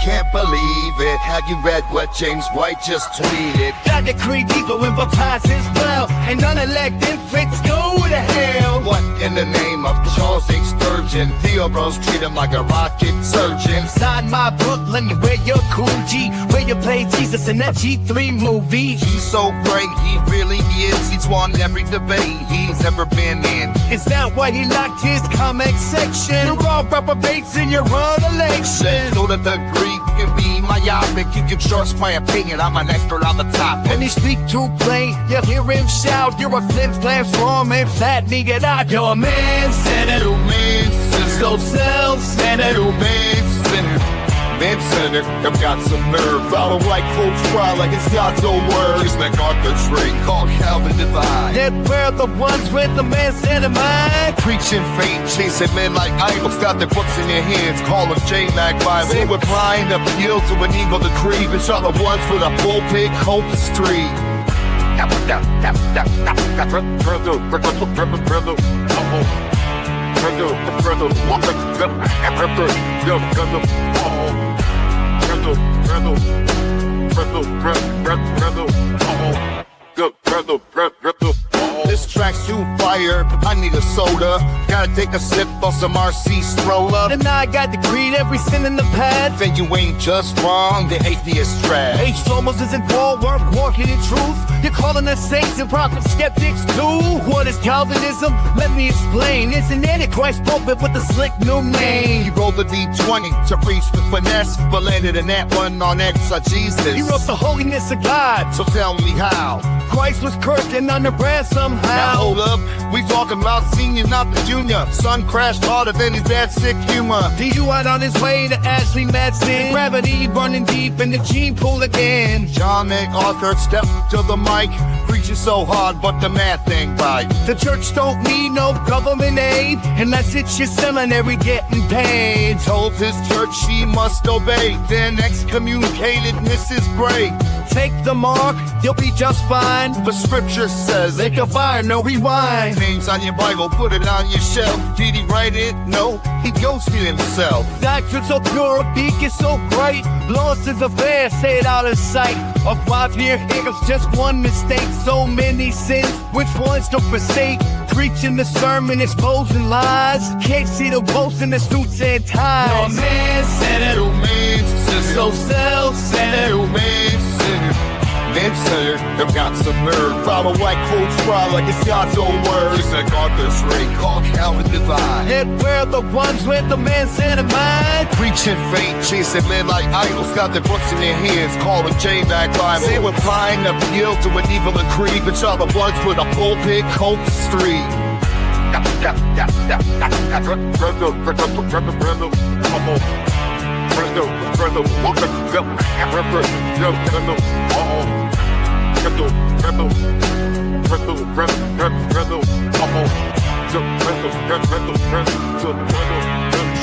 can't believe it. Have you read what James White just tweeted? Dr. Creed Eagle and baptized as well, and unelect infants go to hell. What in the name of Charles H. Sturgeon? Theo Bros treat him like a rocket surgeon. Inside my Brooklyn, where you're cool G, where you play Jesus in that G3 movie. He's so great, he really is. He's won every debate he's ever been in. Is that why he locked his comment section? You're all reprobates in your own election. So that the Greek can be myopic, you can trust my opinion, I'm an expert on the topic. When he speak too plain, you hear him shout, you're a flip transform and fat nigga out. You're a man-centered, so self-centered, man-centered, I've got some nerve. I don't like folks cry like it's God's own word. Just like Arthur's ring called Calvin divine. That we're the ones with the man-centered mind. Preaching faith, chasing men like idols. Got their books in their hands, call them J-Mac Bible. They were blind, appeal to an evil decree. Bitch are the ones with a pulpit, hope the street. This track's too fire, I need a soda. Gotta take a sip of some RC stroller. And I got the creed, every sin in the past. Then you ain't just wrong, the atheist trash. H-Slomos isn't Paul work, walking in truth. You're calling us saints and prophets, skeptics too. What is Calvinism? Let me explain. It's an Antichrist pulpit with a slick new name. He rolled the D20 to preach with finesse, but landed in that one on exegesis. He wrote the holiness of God, so tell me how Christ was cursed and under bread somehow. Now hold up, we talking about senior, not the junior. Son crashed harder than his dad's sick humor. DUI on his way to Ashley Madsen. Gravity running deep in the gene pool again. John MacArthur stepped to the mic, preaching so hard, but the math ain't right. The church don't need no government aid unless it's your seminary getting paid. Told his church she must obey, then excommunicated Mrs. Bray. Take the mark, you'll be just fine. The scripture says, lick a fire, no rewind. Names on your Bible, put it on your shelf. Did he write it? No, he ghosted himself. Doctrine so pure, a beacon so bright. Lost is a fair, say it out of sight. A 5-year hiccups, just one mistake. So many sins, which ones to forsake? Preaching the sermon, exposing lies. Can't see the boast in the suits and ties. You're a man-centered, so self-centered, man-centered, I've got some nerve. Follow like folks cry like it's God's own word. Just like Arthur's ring called Calvin divine. And we're the ones with the man-centered mind. Preaching faith, chasing men like idols. Got their books in their hands, call them J-Mac Bible. They were blind, appeal to an evil decree. But y'all the ones with a pulpit, hope the street.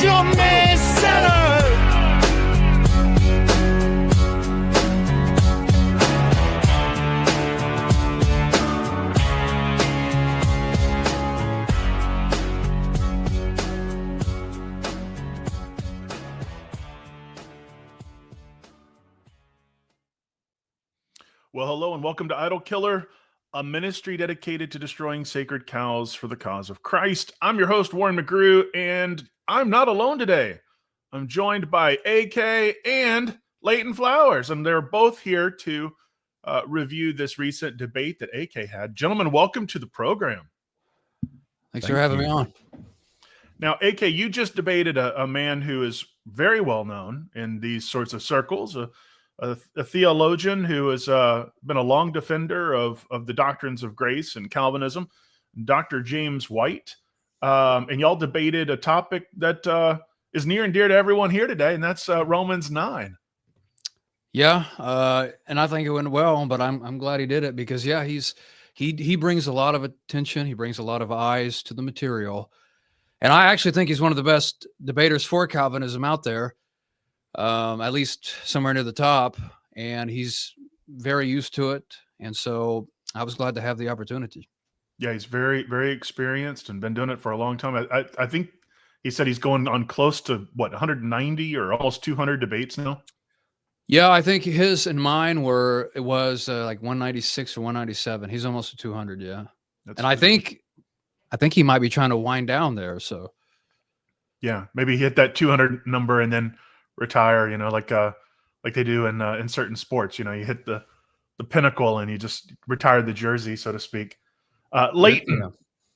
Your man-centered. Well, hello and welcome to Idol Killer, a ministry dedicated to destroying sacred cows for the cause of Christ. I'm your host, Warren McGrew, and I'm not alone today. I'm joined by AK and Leighton Flowers, and they're both here to review this recent debate that AK had. Gentlemen, welcome to the program. Thanks for having me on. Now, AK, you just debated a man who is very well known in these sorts of circles, a theologian who has been a long defender of the doctrines of grace and Calvinism, Dr. James White. And y'all debated a topic that is near and dear to everyone here today, and that's Romans 9. Yeah, and I think it went well, but I'm glad he did it because, yeah, he brings a lot of attention. He brings a lot of eyes to the material. And I actually think he's one of the best debaters for Calvinism out there. At least somewhere near the top, and he's very used to it. And so I was glad to have the opportunity. Yeah, he's very, very experienced and been doing it for a long time. I think he said he's going on close to 190 or almost 200 debates now. Yeah, I think his and mine was like 196 or 197. He's almost to 200. Yeah, and I think he might be trying to wind down there. So yeah, maybe hit that 200 number and then retire. Like they do in certain sports. You hit the pinnacle and you just retire the jersey, so to speak. Leighton, yeah.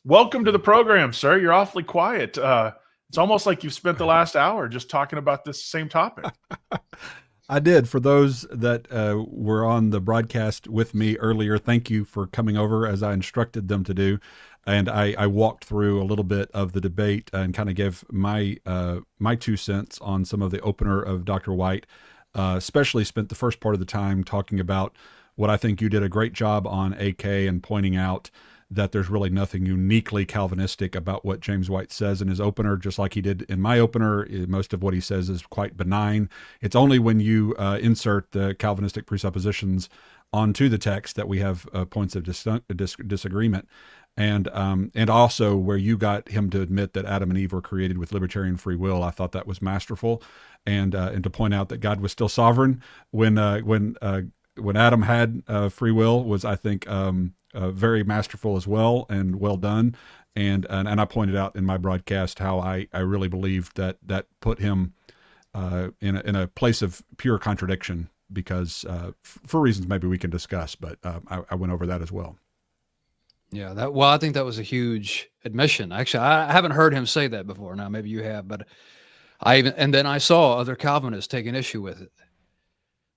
Welcome to the program, sir. You're awfully quiet. It's almost like you've spent the last hour just talking about this same topic. I did. For those that were on the broadcast with me earlier, thank you for coming over as I instructed them to do. And I walked through a little bit of the debate and kind of gave my 2 cents on some of the opener of Dr. White, especially spent the first part of the time talking about what I think you did a great job on, AK, and pointing out that there's really nothing uniquely Calvinistic about what James White says in his opener, just like he did in my opener. Most of what he says is quite benign. It's only when you insert the Calvinistic presuppositions onto the text that we have points of disagreement. And also where you got him to admit that Adam and Eve were created with libertarian free will. I thought that was masterful. And to point out that God was still sovereign when Adam had free will was, I think, very masterful as well, and well done. And I pointed out in my broadcast how I really believed that put him in a place of pure contradiction, because for reasons maybe we can discuss, but I went over that as well. Yeah, I think that was a huge admission. Actually, I haven't heard him say that before. Now, maybe you have, but and then I saw other Calvinists taking issue with it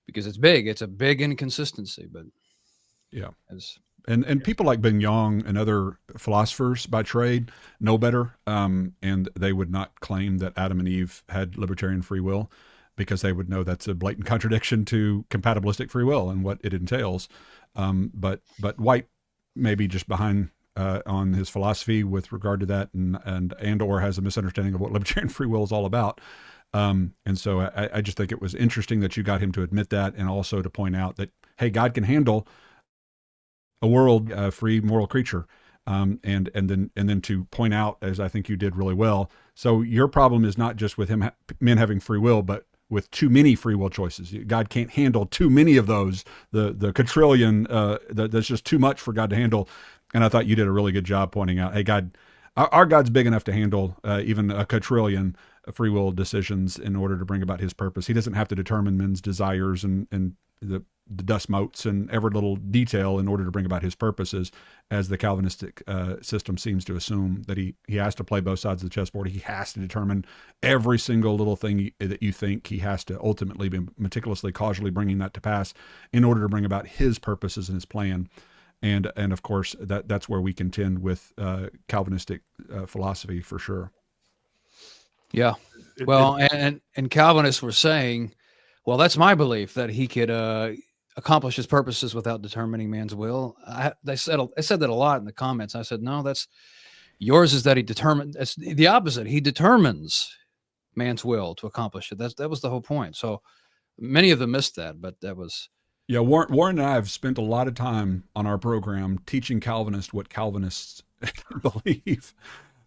because it's big. It's a big inconsistency, but yeah. And people like Ben Young and other philosophers by trade know better, and they would not claim that Adam and Eve had libertarian free will, because they would know that's a blatant contradiction to compatibilistic free will and what it entails. But White may be just behind on his philosophy with regard to that, and or has a misunderstanding of what libertarian free will is all about. And so I just think it was interesting that you got him to admit that, and also to point out that, hey, God can handle a world free moral creature, and then to point out, as I think you did really well. So your problem is not just with men having free will, but with too many free will choices. God can't handle too many of those. The quadrillion, that's just too much for God to handle. And I thought you did a really good job pointing out, hey, God, our God's big enough to handle even a quadrillion free will decisions in order to bring about his purpose. He doesn't have to determine men's desires and the dust motes and every little detail in order to bring about his purposes, as the Calvinistic system seems to assume that he has to play both sides of the chessboard. He has to determine every single little thing that you think. He has to ultimately be meticulously, causally bringing that to pass in order to bring about his purposes and his plan. And of course, that's where we contend with Calvinistic philosophy for sure. Yeah. Well, and Calvinists were saying, well, that's my belief, that he could accomplish his purposes without determining man's will. I said that a lot in the comments. I said, no, that's yours, is that it's the opposite. He determines man's will to accomplish it. That was the whole point. So many of them missed that, but that was. Yeah, Warren and I have spent a lot of time on our program teaching Calvinists what Calvinists believe.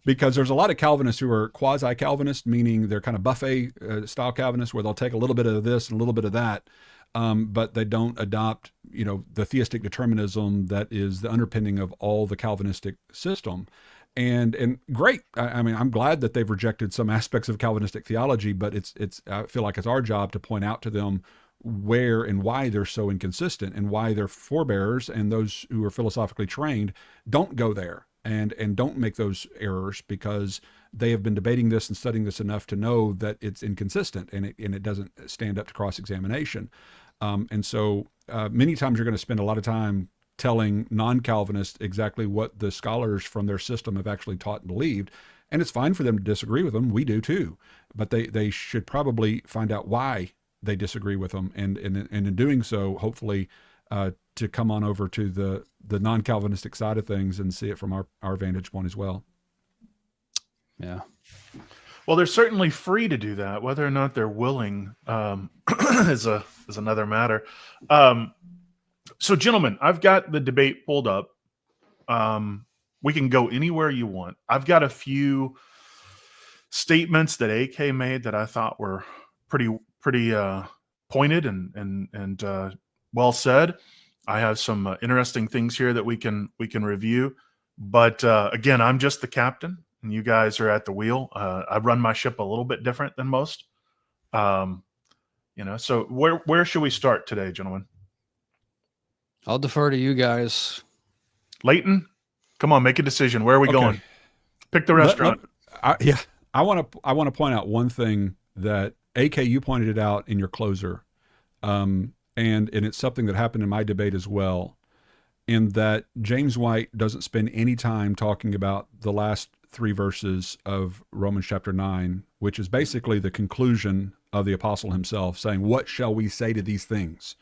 Because there's a lot of Calvinists who are quasi-Calvinist, meaning they're kind of buffet style Calvinists, where they'll take a little bit of this and a little bit of that, but they don't adopt, the theistic determinism that is the underpinning of all the Calvinistic system. And great. I mean, I'm glad that they've rejected some aspects of Calvinistic theology, but I feel like it's our job to point out to them where and why they're so inconsistent, and why their forebears and those who are philosophically trained don't go there. And don't make those errors, because they have been debating this and studying this enough to know that it's inconsistent and it doesn't stand up to cross-examination. And so many times you're going to spend a lot of time telling non-Calvinists exactly what the scholars from their system have actually taught and believed. And it's fine for them to disagree with them. We do too. But they should probably find out why they disagree with them. And in doing so, hopefully to come on over to the non-Calvinistic side of things and see it from our vantage point as well. Yeah. Well, they're certainly free to do that. Whether or not they're willing is another matter. So, gentlemen, I've got the debate pulled up. We can go anywhere you want. I've got a few statements that AK made that I thought were pretty pointed and well said. I have some interesting things here that we can review. But again, I'm just the captain, and you guys are at the wheel. I run my ship a little bit different than most. So where should we start today, gentlemen? I'll defer to you guys. Leighton, come on, make a decision. Where are we going? Pick the restaurant. I want to point out one thing that AK, you pointed it out in your closer, and it's something that happened in my debate as well, in that James White doesn't spend any time talking about the last 3 verses of Romans chapter 9, which is basically the conclusion of the apostle himself, saying, "What shall we say to these things?"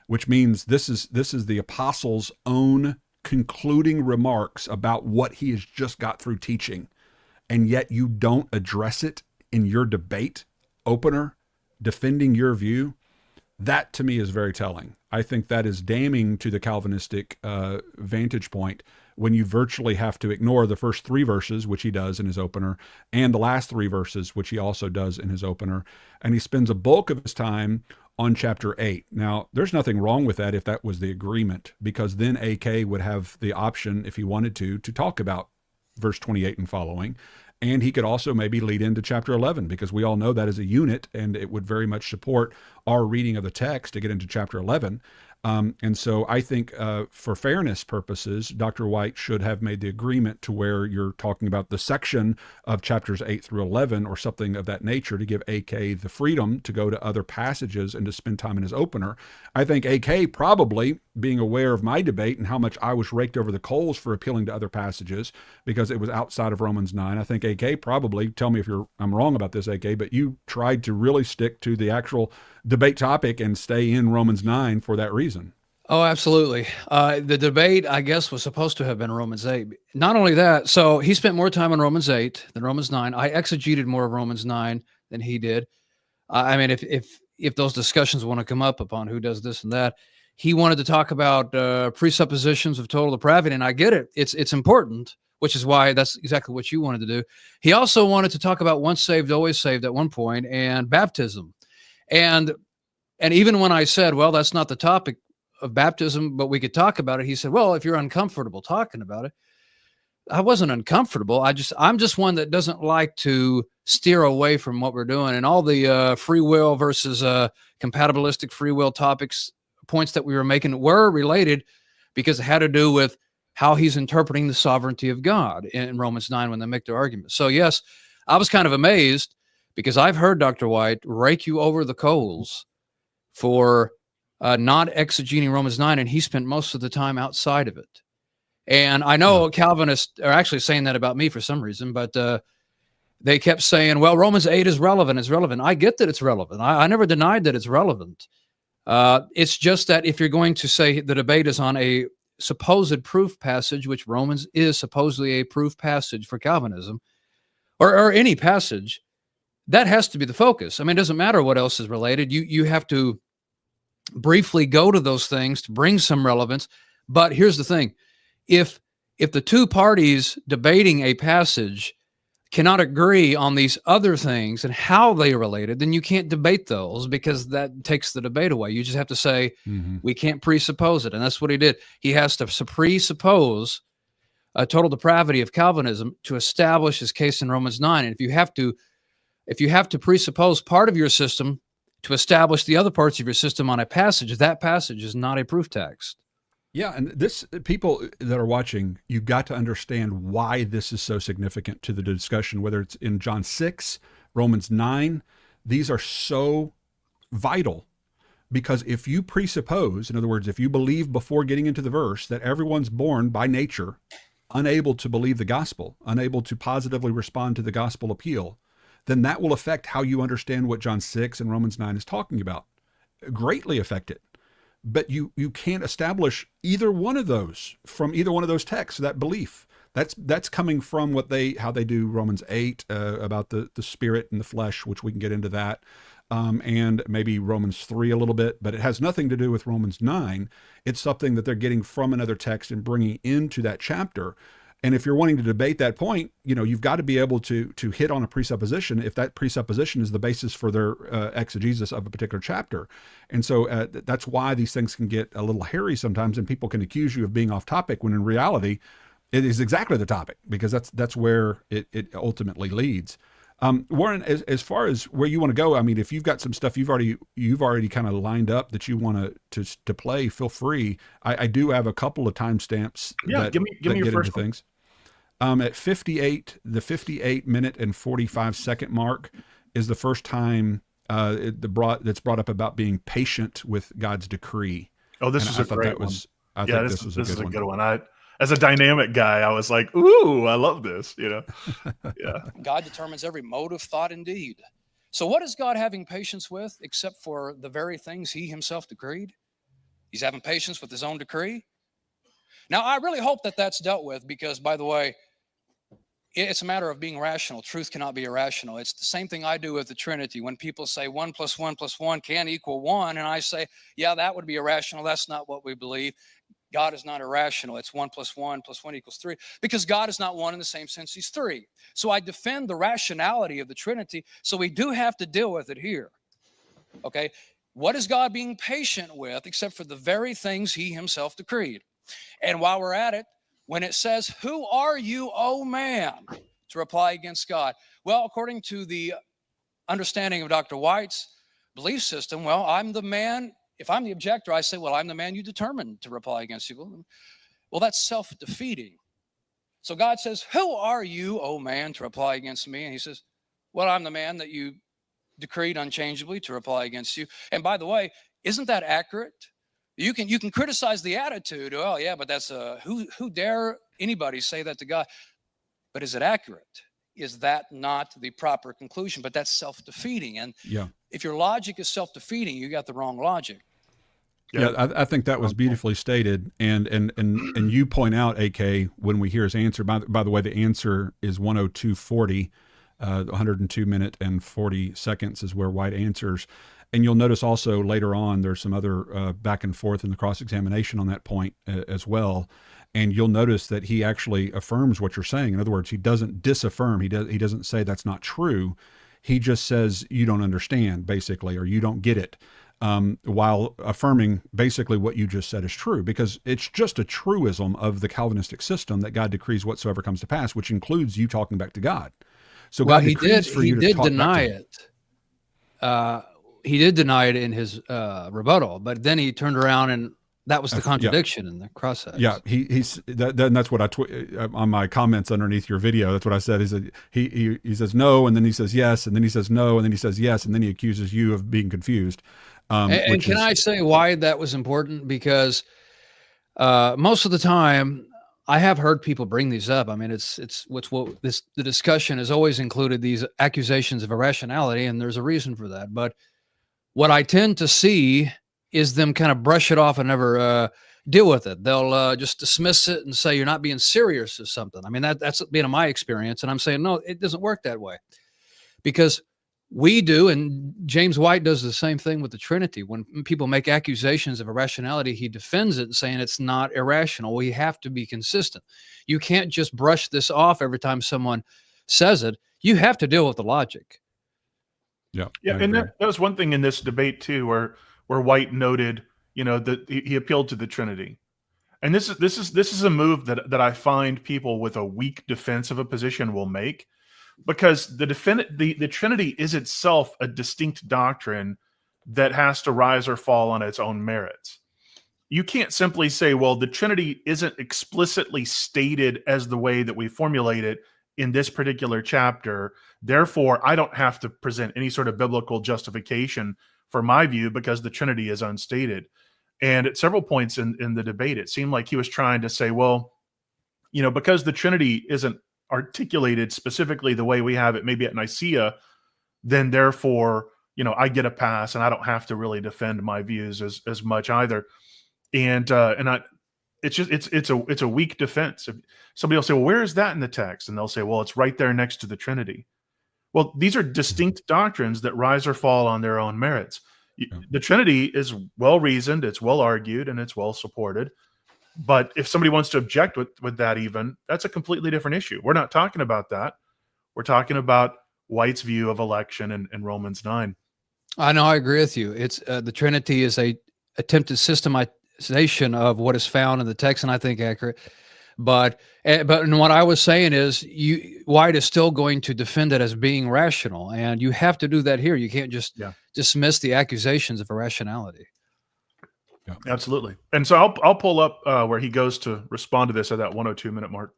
Which means this is the apostle's own concluding remarks about what he has just got through teaching, and yet you don't address it in your debate opener, defending your view. That to me is very telling. I think that is damning to the Calvinistic vantage point when you virtually have to ignore the first 3 verses, which he does in his opener, and the last 3 verses, which he also does in his opener. And he spends a bulk of his time on chapter 8. Now, there's nothing wrong with that if that was the agreement, because then AK would have the option, if he wanted to talk about verse 28 and following. And he could also maybe lead into chapter 11, because we all know that is a unit, and it would very much support our reading of the text to get into chapter 11. And so I think for fairness purposes, Dr. White should have made the agreement to where you're talking about the section of chapters 8 through 11 or something of that nature, to give AK the freedom to go to other passages and to spend time in his opener. I think AK probably, being aware of my debate and how much I was raked over the coals for appealing to other passages because it was outside of Romans 9, I think AK probably, tell me if I'm wrong about this, AK, but you tried to really stick to the actual debate topic and stay in Romans 9 for that reason. Oh, absolutely. The debate, I guess, was supposed to have been Romans 8. Not only that, so he spent more time on Romans 8 than Romans 9. I exegeted more of Romans 9 than he did. I mean, if those discussions want to come up upon who does this and that, he wanted to talk about presuppositions of total depravity, and I get it. It's important, which is why that's exactly what you wanted to do. He also wanted to talk about once saved, always saved at one point, and baptism. And even when I said, well, that's not the topic of baptism, but we could talk about it, he said, well, if you're uncomfortable talking about it. I wasn't uncomfortable. I'm just one that doesn't like to steer away from what we're doing. And all the free will versus compatibilistic free will points that we were making were related because it had to do with how he's interpreting the sovereignty of God in Romans 9 when they make their argument. So yes, I was kind of amazed because I've heard Dr. White rake you over the coals for not exegeting Romans 9, and he spent most of the time outside of it. And I know Calvinists are actually saying that about me for some reason, but they kept saying, well, Romans 8 is relevant. It's relevant. I get that it's relevant. I never denied that it's relevant. It's just that if you're going to say the debate is on a supposed proof passage, which Romans is supposedly a proof passage for Calvinism, or any passage, that has to be the focus. I mean, it doesn't matter what else is related. You have to briefly go to those things to bring some relevance. But here's the thing. If the two parties debating a passage cannot agree on these other things and how they are related, then you can't debate those because that takes the debate away. You just have to say, we can't presuppose it. And that's what he did. He has to presuppose a total depravity of Calvinism to establish his case in Romans 9. And if you have to presuppose part of your system to establish the other parts of your system on a passage, that passage is not a proof text. Yeah, and this, people that are watching, you've got to understand why this is so significant to the discussion, whether it's in John 6, Romans 9. These are so vital because if you presuppose, in other words, if you believe before getting into the verse that everyone's born by nature unable to believe the gospel, unable to positively respond to the gospel appeal, then that will affect how you understand what John 6 and Romans 9 is talking about, greatly affect it. But you can't establish either one of those from either one of those texts, that belief. That's coming from how they do Romans 8 about the spirit and the flesh, which we can get into that, and maybe Romans 3 a little bit, but it has nothing to do with Romans 9. It's something that they're getting from another text and bringing into that chapter. And if you're wanting to debate that point, you've got to be able to hit on a presupposition if that presupposition is the basis for their exegesis of a particular chapter. And so that's why these things can get a little hairy sometimes, and people can accuse you of being off topic when in reality it is exactly the topic, because that's where it ultimately leads. Warren, as far as where you want to go, I mean, if you've got some stuff you've already kind of lined up that you want to play, feel free. I do have a couple of timestamps. Yeah, give me your first one. Things. At 58, the 58-minute and 45-second mark is the first time that's brought up about being patient with God's decree. Oh, this is a great one. I think this was a good one. As a dynamic guy, I was like, ooh, I love this, Yeah. God determines every motive, thought, and deed. So what is God having patience with except for the very things he himself decreed? He's having patience with his own decree. Now, I really hope that that's dealt with, because, by the way, it's a matter of being rational. Truth cannot be irrational. It's the same thing I do with the Trinity. When people say 1 + 1 + 1 can equal 1, and I say, yeah, that would be irrational. That's not what we believe. God is not irrational. It's 1 + 1 + 1 = 3, because God is not one in the same sense he's three. So I defend the rationality of the Trinity. So we do have to deal with it here. Okay. What is God being patient with except for the very things he himself decreed? And while we're at it, when it says, who are you, O man, to reply against God? Well, according to the understanding of Dr. White's belief system, well, I'm the man. If I'm the objector, I say, well, I'm the man you determined to reply against you. Well, that's self-defeating. So God says, who are you, O man, to reply against me? And he says, well, I'm the man that you decreed unchangeably to reply against you. And by the way, isn't that accurate? You can criticize the attitude. Oh, yeah, but that's who dare anybody say that to God? But is it accurate? Is that not the proper conclusion? But that's self-defeating. And if your logic is self-defeating, you got the wrong logic. Yeah, I think that was beautifully stated, and you point out, AK, when we hear his answer. By the way, the answer is 102:40, 102 minute and 40 seconds is where White answers. And you'll notice also later on there's some other back and forth in the cross-examination on that point as well. And you'll notice that he actually affirms what you're saying. In other words, he doesn't disaffirm. He doesn't say that's not true. He just says you don't understand, basically, or you don't get it. While affirming basically what you just said is true, because it's just a truism of the Calvinistic system that God decrees whatsoever comes to pass, which includes you talking back to God. So God decrees for you to talk back to it. He did deny it in his rebuttal, but then he turned around and that was the contradiction in the crossheads. Yeah, that's what I on my comments underneath your video. That's what I said. He said he says no, and then he says yes, and then he says no, and then he says yes, and then he accuses you of being confused. And can I say why that was important? Because most of the time, I have heard people bring these up. I mean, the discussion has always included these accusations of irrationality, and there's a reason for that. But what I tend to see is them kind of brush it off and never deal with it. They'll just dismiss it and say you're not being serious or something. I mean, that's been my experience, and I'm saying no, it doesn't work that way, because we do, and James White does the same thing with the Trinity. When people make accusations of irrationality, he defends it, saying it's not irrational. We have to be consistent. You can't just brush this off every time someone says it. You have to deal with the logic. Yeah, and that was one thing in this debate too, where White noted, that he appealed to the Trinity, and this is a move that I find people with a weak defense of a position will make. Because the Trinity is itself a distinct doctrine that has to rise or fall on its own merits. You can't simply say, well, the Trinity isn't explicitly stated as the way that we formulate it in this particular chapter. Therefore, I don't have to present any sort of biblical justification for my view because the Trinity is unstated. And at several points in the debate, it seemed like he was trying to say, well, because the Trinity isn't articulated specifically the way we have it maybe at Nicaea, then therefore, I get a pass and I don't have to really defend my views as much either. And it's a weak defense. If somebody will say, well, where is that in the text? And they'll say, well, it's right there next to the Trinity. Well, these are distinct doctrines that rise or fall on their own merits. The Trinity is well reasoned, it's well argued, and it's well supported. But if somebody wants to object with that, even, that's a completely different issue. We're not talking about that. We're talking about White's view of election in Romans 9. I know, I agree with you. It's the Trinity is a attempted systemization of what is found in the text, and I think accurate. But what I was saying is, White is still going to defend it as being rational, and you have to do that here. You can't just dismiss the accusations of irrationality. Yeah, absolutely. And so I'll pull up where he goes to respond to this at that 102-minute mark.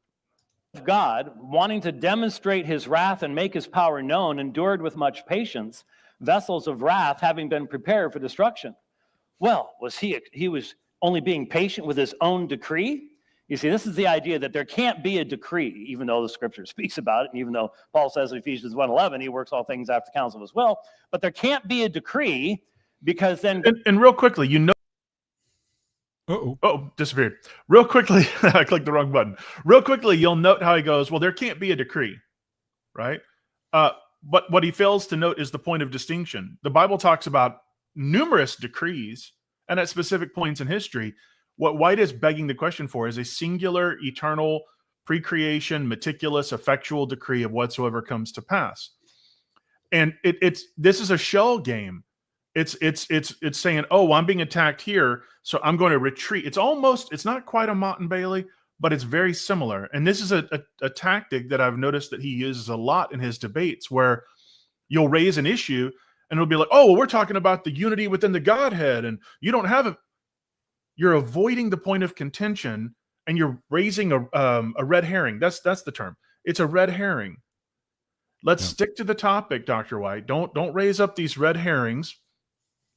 God, wanting to demonstrate his wrath and make his power known, endured with much patience vessels of wrath having been prepared for destruction. Well, was he was only being patient with his own decree? You see, this is the idea that there can't be a decree, even though the scripture speaks about it, and even though Paul says in Ephesians 1:11, he works all things after counsel of his will, but there can't be a decree because then... And real quickly, you know... Oh, disappeared. Real quickly, I clicked the wrong button. Real quickly, you'll note how he goes, well, there can't be a decree, right? But what he fails to note is the point of distinction. The Bible talks about numerous decrees, and at specific points in history. What White is begging the question for is a singular, eternal, pre-creation, meticulous, effectual decree of whatsoever comes to pass. And this is a shell game. It's saying, oh, I'm being attacked here, so I'm going to retreat. It's not quite a Mott and Bailey, but it's very similar. And this is a tactic that I've noticed that he uses a lot in his debates, where you'll raise an issue and it'll be like, oh, well, we're talking about the unity within the Godhead, and you don't have it. You're avoiding the point of contention, and you're raising a red herring. That's the term. It's a red herring. Let's stick to the topic, Dr. White. Don't raise up these red herrings.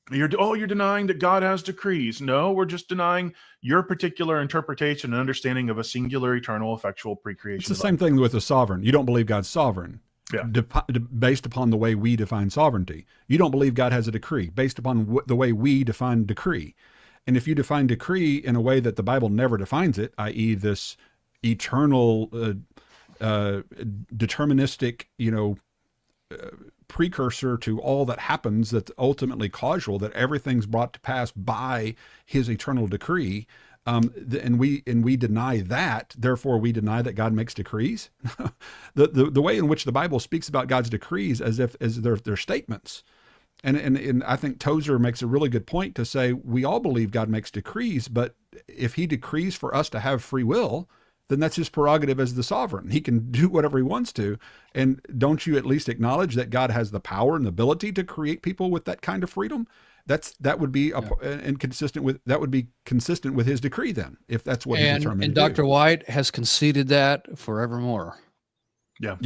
You're denying that God has decrees. No, we're just denying your particular interpretation and understanding of a singular, eternal, effectual pre-creation. It's the same thing with the sovereign. You don't believe God's sovereign. Yeah. Based upon the way we define sovereignty. You don't believe God has a decree based upon the way we define decree. And if you define decree in a way that the Bible never defines it, i.e. this eternal, deterministic, precursor to all that happens, that's ultimately causal, that everything's brought to pass by his eternal decree, and we deny that, therefore we deny that God makes decrees. the way in which the Bible speaks about God's decrees as they're statements. And I think Tozer makes a really good point to say we all believe God makes decrees, but if he decrees for us to have free will, then that's his prerogative as the sovereign. He can do whatever he wants to. And don't you at least acknowledge that God has the power and the ability to create people with that kind of freedom? That would be consistent with his decree then, if that's what he determined. And Dr. White has conceded that forevermore. Yeah.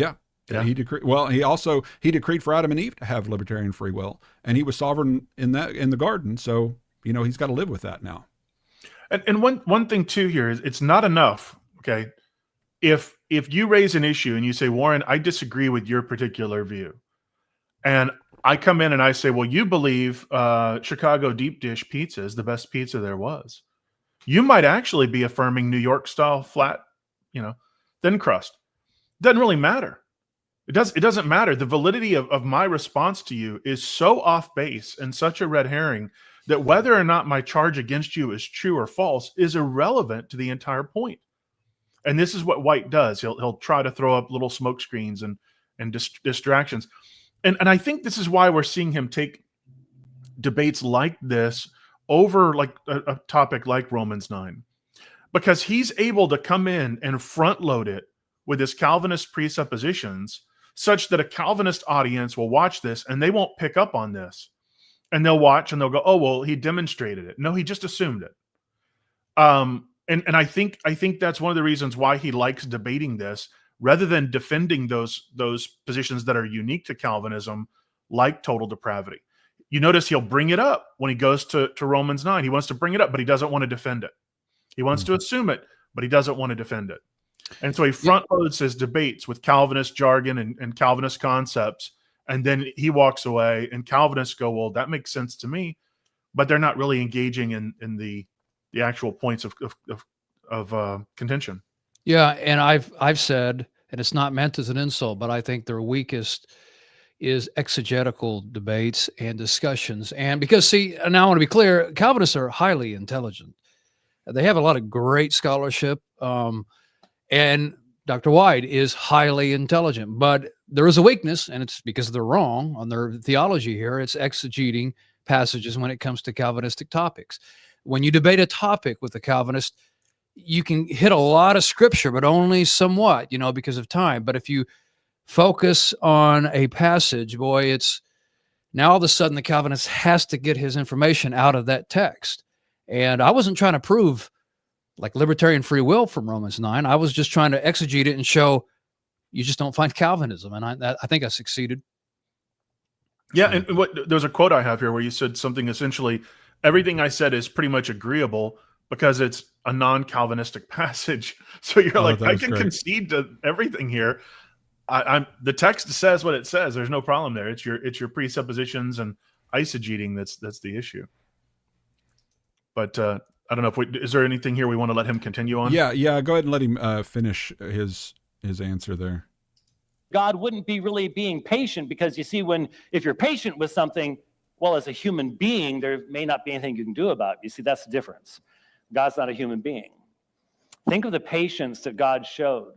He decreed. Well, he decreed for Adam and Eve to have libertarian free will, and he was sovereign in the garden. So he's got to live with that now. And one thing too here is it's not enough. Okay, if you raise an issue and you say, Warren, I disagree with your particular view, and I come in and I say, well, you believe Chicago deep dish pizza is the best pizza there was. You might actually be affirming New York style flat, thin crust. Doesn't really matter. It doesn't matter. The validity of my response to you is so off base and such a red herring that whether or not my charge against you is true or false is irrelevant to the entire point. And this is what White does. He'll try to throw up little smoke screens and distractions. And I think this is why we're seeing him take debates like this over like a topic like Romans 9, because he's able to come in and front load it with his Calvinist presuppositions such that a Calvinist audience will watch this and they won't pick up on this. And they'll watch and they'll go, oh, well, he demonstrated it. No, he just assumed it. And I think that's one of the reasons why he likes debating this rather than defending those positions that are unique to Calvinism, like total depravity. You notice he'll bring it up when he goes to Romans 9. He wants to bring it up, but he doesn't want to defend it. He wants to assume it, but he doesn't want to defend it. And so he front loads his debates with Calvinist jargon and Calvinist concepts, and then he walks away, and Calvinists go, well, that makes sense to me, but they're not really engaging in the actual points of contention. Yeah, and I've said, and it's not meant as an insult, but I think their weakest is exegetical debates and discussions. And because, see, now I want to be clear, Calvinists are highly intelligent. They have a lot of great scholarship. And Dr. White is highly intelligent, but there is a weakness, and it's because they're wrong on their theology here. It's exegeting passages when it comes to Calvinistic topics. When you debate a topic with a Calvinist, you can hit a lot of scripture, but only somewhat, because of time. But if you focus on a passage, boy, it's now all of a sudden the Calvinist has to get his information out of that text. And I wasn't trying to prove like libertarian free will from Romans 9. I was just trying to exegete it and show you just don't find Calvinism. And I think I succeeded. Yeah. And there's a quote I have here where you said something essentially, everything I said is pretty much agreeable because it's a non-Calvinistic passage. So you're like, I can concede to everything here. The text says what it says. There's no problem there. It's your presuppositions and eisegeting that's the issue. But I don't know if is there anything here we want to let him continue on? Yeah. Go ahead and let him finish his answer there. God wouldn't be really being patient because you see, if you're patient with something, well, as a human being, there may not be anything you can do about it. You see, that's the difference. God's not a human being. Think of the patience that God showed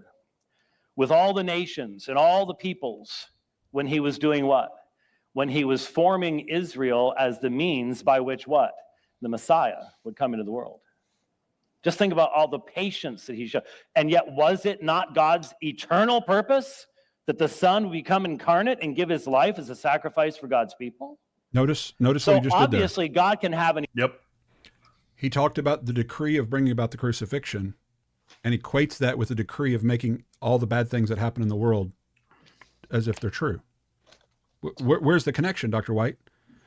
with all the nations and all the peoples when he was doing what? When he was forming Israel as the means by which what? The Messiah would come into the world. Just think about all the patience that he showed. And yet, was it not God's eternal purpose that the Son would become incarnate and give his life as a sacrifice for God's people? Notice So what he just did there. obviously, God can have an... Yep. He talked about the decree of bringing about the crucifixion and equates that with the decree of making all the bad things that happen in the world as if they're true. Where's the connection, Dr. White?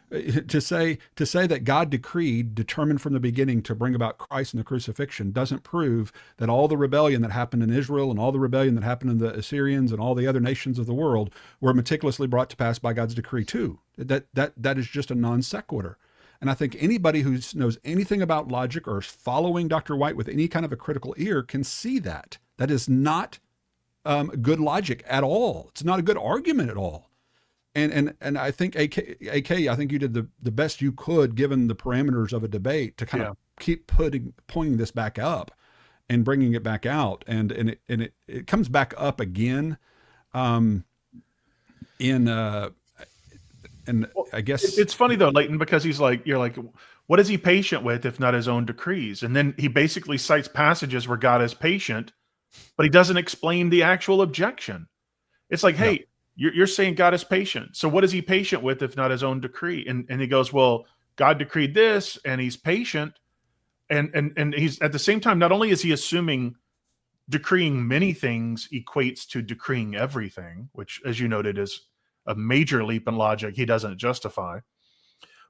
To say that God determined from the beginning to bring about Christ and the crucifixion doesn't prove that all the rebellion that happened in Israel and all the rebellion that happened in the Assyrians and all the other nations of the world were meticulously brought to pass by God's decree too. That is just a non sequitur. And I think anybody who knows anything about logic or is following Dr. White with any kind of a critical ear can see that. That is not good logic at all. It's not a good argument at all. And I think AK, I think you did the best you could given the parameters of a debate to kind of keep pointing this back up and bringing it back out, and it comes back up again, and I guess it's funny though, Leighton, because you're like, what is he patient with if not his own decrees? And then he basically cites passages where God is patient, but he doesn't explain the actual objection. It's like, hey. You're saying God is patient. So what is he patient with if not his own decree? And he goes, well, God decreed this and he's patient. And he's at the same time, not only is he assuming decreeing many things equates to decreeing everything, which as you noted is a major leap in logic he doesn't justify.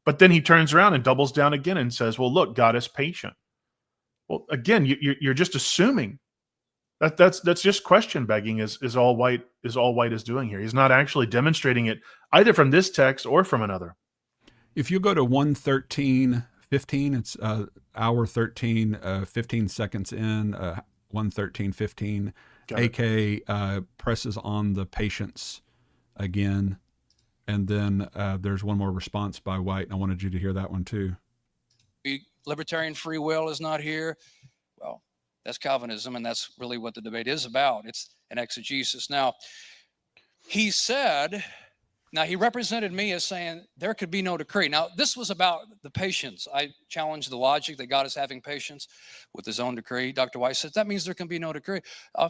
But then he turns around and doubles down again and says, well, look, God is patient. Well, again, you're just assuming. That's just question begging is all White is doing here. He's not actually demonstrating it either from this text or from another. If you go to 1:13:15, it's hour 13, 15 seconds in, 1:13:15. AK presses on the patience again, and then there's one more response by White, and I wanted you to hear that one too. Libertarian free will is not here. Well, that's Calvinism, and that's really what the debate is about. It's an exegesis. Now, he represented me as saying there could be no decree. Now, this was about the patience. I challenged the logic that God is having patience with his own decree. Dr. White says that means there can be no decree.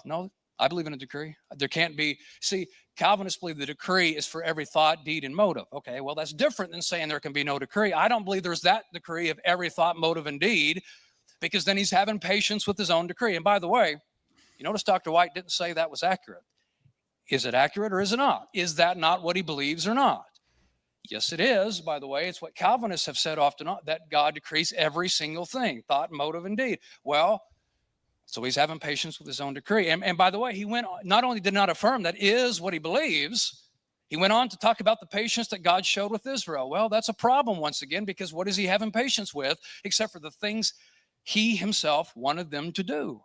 No, I believe in a decree. There can't be. See, Calvinists believe the decree is for every thought, deed, and motive. Okay, well, that's different than saying there can be no decree. I don't believe there's that decree of every thought, motive, and deed, because then he's having patience with his own decree. And by the way, you notice Dr. White didn't say that was accurate. Is it accurate or is it not? Is that not what he believes or not? Yes, it is. By the way, it's what Calvinists have said often, that God decrees every single thing, thought, motive, and deed. Well, so he's having patience with his own decree. And by the way, he went on, not only did not affirm that is what he believes, he went on to talk about the patience that God showed with Israel. Well, that's a problem once again, because what is he having patience with except for the things he himself wanted them to do?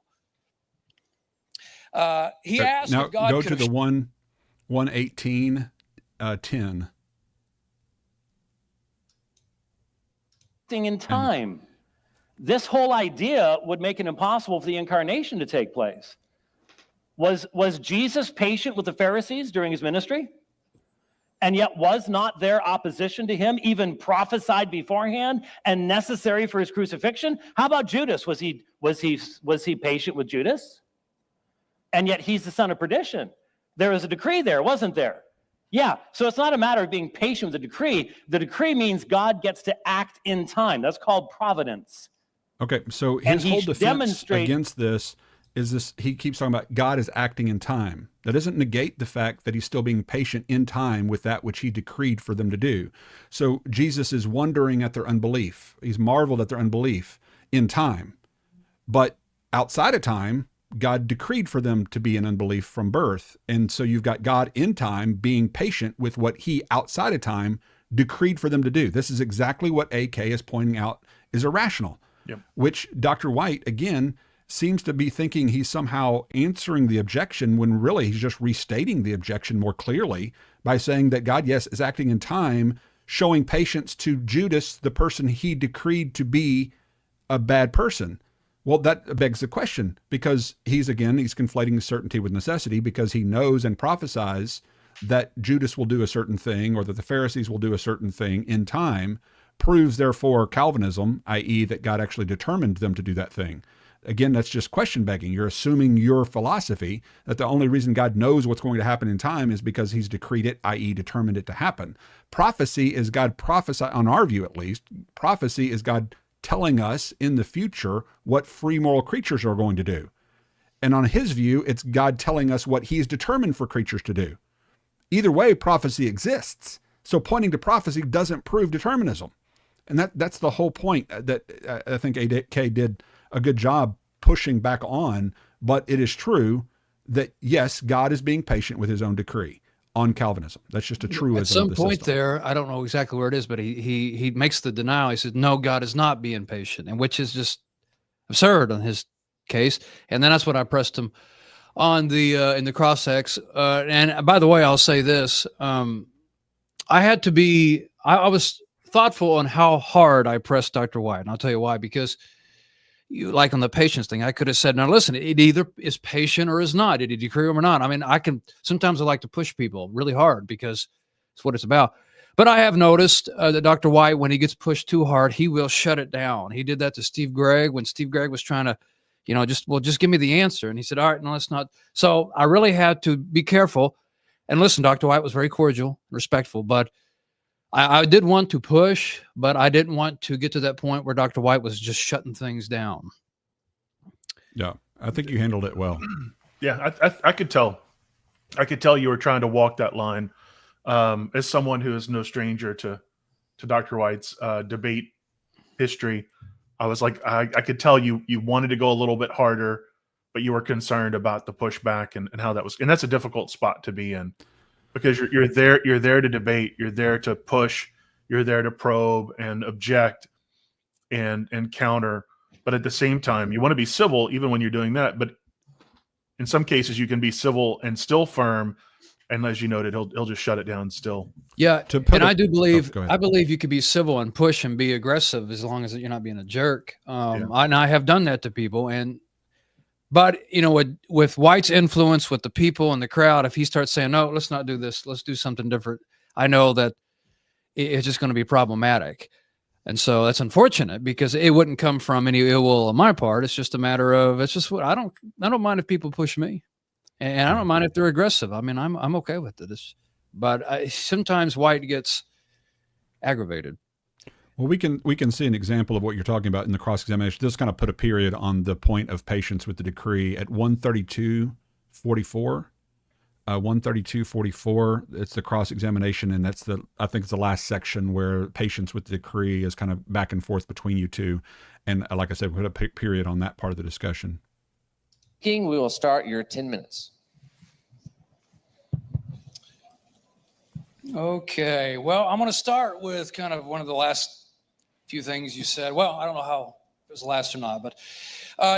He asked now if God go could to the 1:18:10. In time. this whole idea would make it impossible for the incarnation to take place. Was Jesus patient with the Pharisees during his ministry? And yet was not their opposition to him even prophesied beforehand and necessary for his crucifixion? How about Judas? Was he patient with Judas? And yet he's the son of perdition. There was a decree there, wasn't there? Yeah, so it's not a matter of being patient with the decree. The decree means God gets to act in time. That's called providence. Okay, so his whole defense demonstrate against this is this: he keeps talking about God is acting in time. That doesn't negate the fact that he's still being patient in time with that which he decreed for them to do. So Jesus is wondering at their unbelief. He's marveled at their unbelief in time. But outside of time, God decreed for them to be in unbelief from birth. And so you've got God in time being patient with what he outside of time decreed for them to do. This is exactly what AK is pointing out is irrational, which Dr. White, again, seems to be thinking he's somehow answering the objection when really he's just restating the objection more clearly by saying that God, yes, is acting in time, showing patience to Judas, the person he decreed to be a bad person. Well, that begs the question, because he's conflating certainty with necessity, because he knows and prophesies that Judas will do a certain thing or that the Pharisees will do a certain thing in time, proves therefore Calvinism, i.e. that God actually determined them to do that thing. Again, that's just question begging. You're assuming your philosophy that the only reason God knows what's going to happen in time is because he's decreed it, i.e. determined it to happen. Prophecy is God on our view at least, prophecy is God telling us in the future what free moral creatures are going to do. And on his view, it's God telling us what he's determined for creatures to do. Either way, prophecy exists. So pointing to prophecy doesn't prove determinism. And that's the whole point that I think AK did a good job pushing back on. But it is true that, yes, God is being patient with his own decree on Calvinism. That's just a truism. At some of the point system. there, I don't know exactly where it is, but he makes the denial. He says, no, God is not being patient, and which is just absurd on his case. And then that's what I pressed him on the in the cross-ex. And by the way, I'll say this. I had to be, I was thoughtful on how hard I pressed Dr. White. And I'll tell you why, because like on the patience thing, I could have said, now listen, it either is patient or is not. Did he decree them or not? I mean, sometimes I like to push people really hard because it's what it's about. But I have noticed that Dr. White, when he gets pushed too hard, he will shut it down. He did that to Steve Gregg when Steve Gregg was trying to, just give me the answer. And he said, all right, no, let's not. So I really had to be careful. And listen, Dr. White was very cordial, respectful, but I did want to push, but I didn't want to get to that point where Dr. White was just shutting things down. Yeah, I think you handled it well. Yeah, I could tell. I could tell you were trying to walk that line. As someone who is no stranger to Dr. White's debate history, I was like, I could tell you wanted to go a little bit harder, but you were concerned about the pushback and how that was. And that's a difficult spot to be in. Because you're there to debate, you're there to push, you're there to probe and object and counter. But at the same time, you want to be civil even when you're doing that. But in some cases, you can be civil and still firm. And as you noted, he'll just shut it down still. Yeah, and I do believe I believe you could be civil and push and be aggressive as long as you're not being a jerk. I have done that to people, But, with White's influence with the people and the crowd, if he starts saying, no, let's not do this, let's do something different, I know that it's just going to be problematic. And so that's unfortunate because it wouldn't come from any ill will on my part. It's just a matter of, it's just what I don't mind if people push me, and I don't mind if they're aggressive. I mean, I'm okay with it. But sometimes White gets aggravated. Well, we can see an example of what you're talking about in the cross-examination. This kind of put a period on the point of patience with the decree at 132:44. 132:44. It's the cross-examination, and I think it's the last section where patience with the decree is kind of back and forth between you two. And like I said, we put a period on that part of the discussion. King, we will start your 10 minutes. Okay. Well, I'm going to start with kind of one of the last few things you said. Well, I don't know how it was last or not, but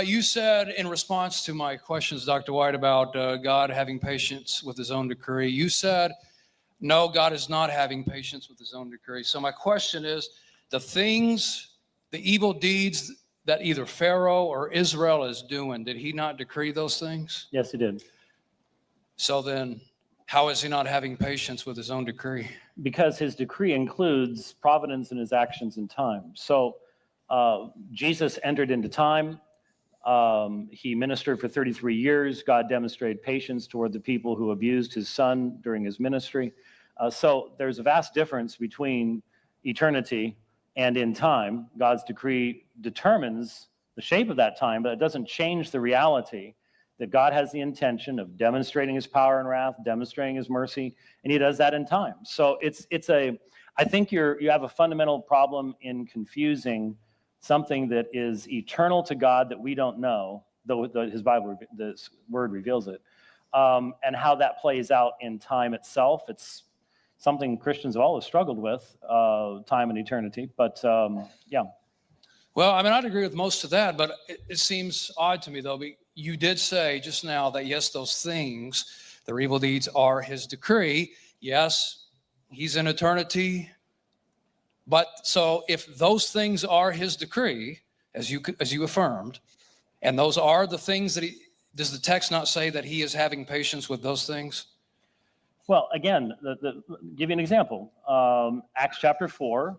you said in response to my questions, Dr. White, about God having patience with his own decree, you said, no, God is not having patience with his own decree. So my question is, the evil deeds that either Pharaoh or Israel is doing, did he not decree those things? Yes, he did. So then how is he not having patience with his own decree? Because his decree includes providence in his actions in time. So Jesus entered into time. He ministered for 33 years. God demonstrated patience toward the people who abused his son during his ministry. So there's a vast difference between eternity and in time. God's decree determines the shape of that time, but it doesn't change the reality that God has the intention of demonstrating his power and wrath, demonstrating his mercy, and he does that in time. So I think you have a fundamental problem in confusing something that is eternal to God that we don't know, though his Bible, this word reveals it, and how that plays out in time itself. It's something Christians have always struggled with, time and eternity, but yeah. Well, I mean, I'd agree with most of that, but it seems odd to me, though. You did say just now that, yes, those things, their evil deeds, are his decree. Yes, he's in eternity. But so if those things are his decree, as you affirmed, and those are the things that does the text not say that he is having patience with those things? Well, again, give you an example. Acts chapter 4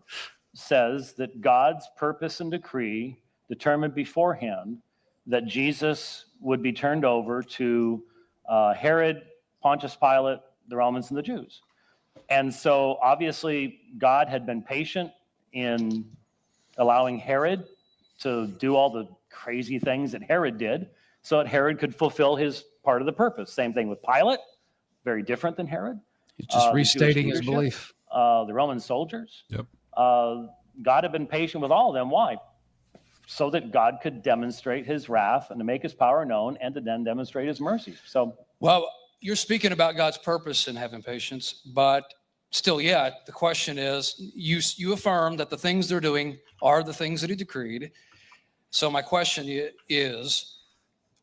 says that God's purpose and decree determined beforehand that Jesus would be turned over to Herod, Pontius Pilate, the Romans, and the Jews. And so obviously God had been patient in allowing Herod to do all the crazy things that Herod did so that Herod could fulfill his part of the purpose. Same thing with Pilate, very different than Herod. He's just restating his belief. The Roman soldiers. Yep. God had been patient with all of them. Why? So that God could demonstrate his wrath and to make his power known and to then demonstrate his mercy. So, well, you're speaking about God's purpose in having patience, but still, yeah, the question is, you affirm that the things they're doing are the things that he decreed. So my question is,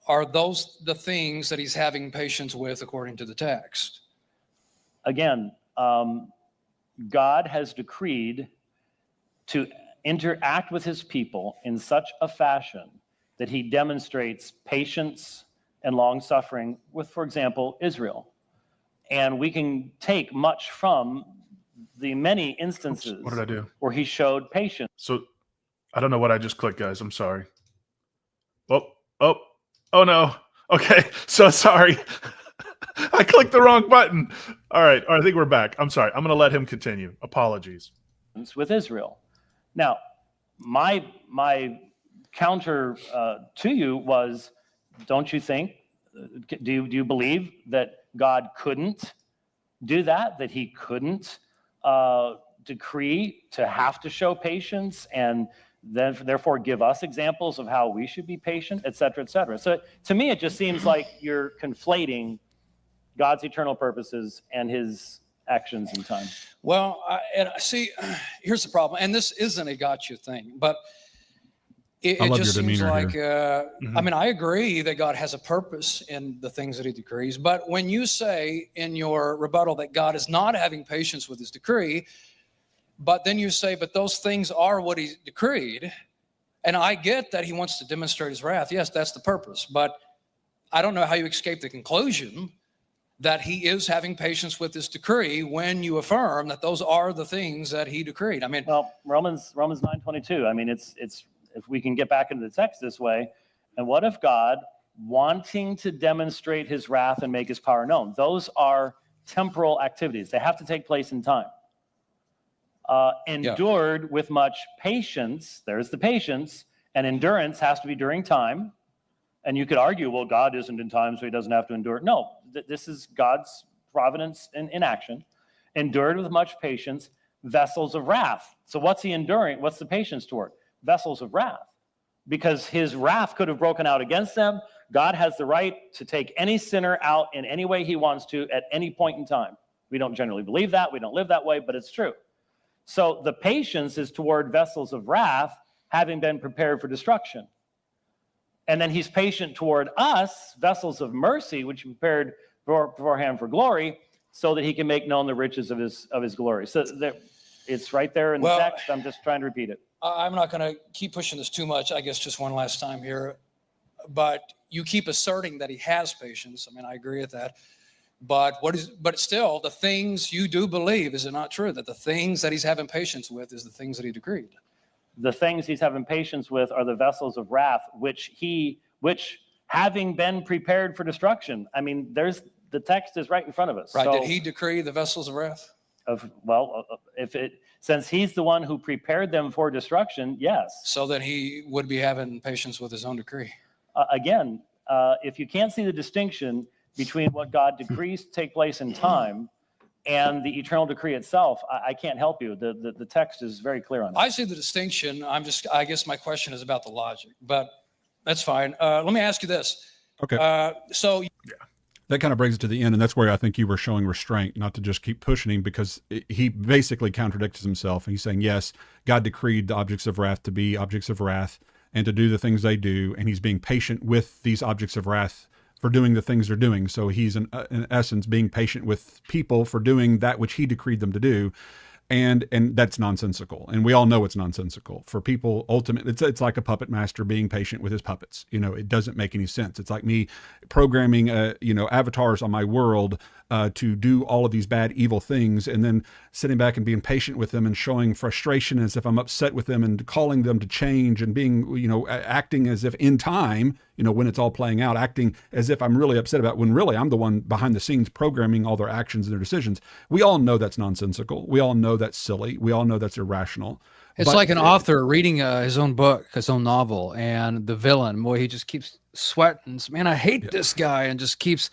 are those the things that he's having patience with according to the text? Again, God has decreed to interact with his people in such a fashion that he demonstrates patience and long-suffering with, for example, Israel. And we can take much from the many instances What did I do? where he showed patience. So I don't know what I just clicked, guys. I'm sorry. Oh no. Okay, so sorry. I clicked the wrong button. All right, I think we're back. I'm sorry. I'm going to let him continue. Apologies. With Israel. Now, my counter to you was, don't you think, do you believe that God couldn't do that he couldn't decree to have to show patience and then therefore give us examples of how we should be patient, et cetera, et cetera? So to me, it just seems like you're conflating God's eternal purposes and his actions in time. Well, see, here's the problem, and this isn't a gotcha thing, but it just seems like, I mean, I agree that God has a purpose in the things that he decrees, but when you say in your rebuttal that God is not having patience with his decree, but then you say, but those things are what he decreed, and I get that he wants to demonstrate his wrath. Yes, that's the purpose, but I don't know how you escape the conclusion that he is having patience with this decree when you affirm that those are the things that he decreed. I mean, well, Romans 9:22. I mean, it's if we can get back into the text this way, and what if God, wanting to demonstrate his wrath and make his power known? Those are temporal activities. They have to take place in time. Endured with much patience. There's the patience, and endurance has to be during time. And you could argue, well, God isn't in time, so he doesn't have to endure. No, this is God's providence in action. Endured with much patience, vessels of wrath. So what's he enduring? What's the patience toward? Vessels of wrath. Because his wrath could have broken out against them. God has the right to take any sinner out in any way he wants to at any point in time. We don't generally believe that. We don't live that way, but it's true. So the patience is toward vessels of wrath having been prepared for destruction. And then he's patient toward us, vessels of mercy, which he prepared beforehand for glory, so that he can make known the riches of his glory. So It's right there in the Well, text. I'm just trying to repeat it. I'm not going to keep pushing this too much. I guess just one last time here. But you keep asserting that he has patience. I mean, I agree with that. But still, the things you do believe, is it not true that the things that he's having patience with is the things that he decreed? The things he's having patience with are the vessels of wrath, which having been prepared for destruction. I mean, the text is right in front of us. Right. So, Did he decree the vessels of wrath? Since he's the one who prepared them for destruction, yes. So then he would be having patience with his own decree. Again, if you can't see the distinction between what God decrees to take place in time and the eternal decree itself, I can't help you. The text is very clear on that. I see the distinction. I guess my question is about the logic, but that's fine. Let me ask you this. Okay. That kind of brings it to the end, and that's where I think you were showing restraint, not to just keep pushing him, because he basically contradicts himself. He's saying, yes, God decreed the objects of wrath to be objects of wrath and to do the things they do, and he's being patient with these objects of wrath for doing the things they're doing. So he's in essence being patient with people for doing that which he decreed them to do. And that's nonsensical. And we all know it's nonsensical. For people, ultimately, it's like a puppet master being patient with his puppets. It doesn't make any sense. It's like me programming, avatars on my world to do all of these bad, evil things, and then sitting back and being patient with them and showing frustration as if I'm upset with them and calling them to change and being, acting as if in time, when it's all playing out, acting as if I'm really upset about it, when really I'm the one behind the scenes programming all their actions and their decisions. We all know that's nonsensical. We all know that's silly. We all know that's irrational. It's like an author reading his own book, his own novel, and the villain, boy, he just keeps sweating. Man, I hate this guy, and just keeps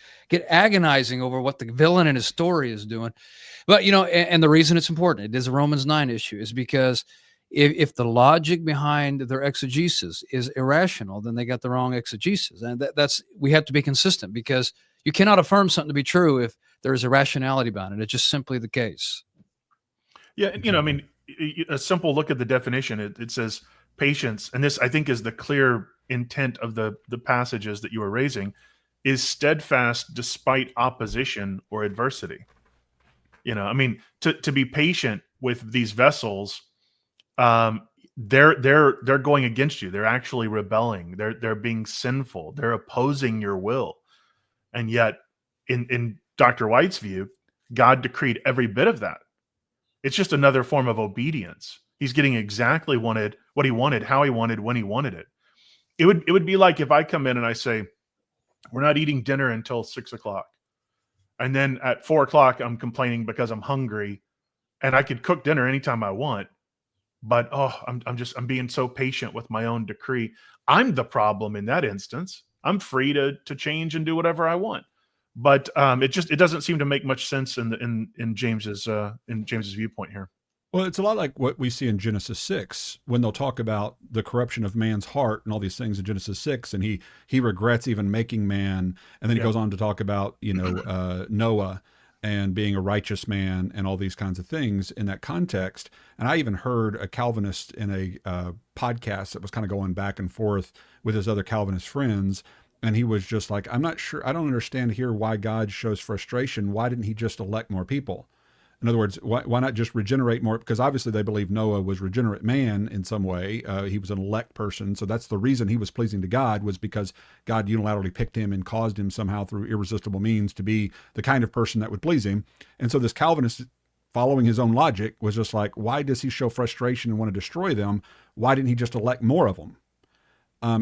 agonizing over what the villain in his story is doing. But, and the reason it's important, it is a Romans 9 issue, is because if the logic behind their exegesis is irrational, then they got the wrong exegesis. And we have to be consistent, because you cannot affirm something to be true if there is irrationality behind it. It's just simply the case. Yeah, a simple look at the definition, it says patience, and this I think is the clear intent of the passages that you were raising, is steadfast despite opposition or adversity. To be patient with these vessels, they're going against you. They're actually rebelling. They're being sinful. They're opposing your will, and yet in Dr. White's view, God decreed every bit of that. It's just another form of obedience. He's getting exactly what he wanted, how he wanted, when he wanted it. It would be like if I come in and I say, we're not eating dinner until 6:00. And then at 4:00, I'm complaining because I'm hungry, and I could cook dinner anytime I want. But, I'm being so patient with my own decree. I'm the problem in that instance. I'm free to change and do whatever I want. But it doesn't seem to make much sense in James's viewpoint here. Well, it's a lot like what we see in Genesis 6 when they'll talk about the corruption of man's heart and all these things in Genesis 6, and he regrets even making man, and then he goes on to talk about Noah and being a righteous man and all these kinds of things in that context. And I even heard a Calvinist in a podcast that was kind of going back and forth with his other Calvinist friends. And he was just like, I'm not sure. I don't understand here why God shows frustration. Why didn't he just elect more people? In other words, why not just regenerate more? Because obviously they believe Noah was regenerate man in some way. He was an elect person. So that's the reason he was pleasing to God, was because God unilaterally picked him and caused him somehow through irresistible means to be the kind of person that would please him. And so this Calvinist, following his own logic, was just like, why does he show frustration and want to destroy them? Why didn't he just elect more of them?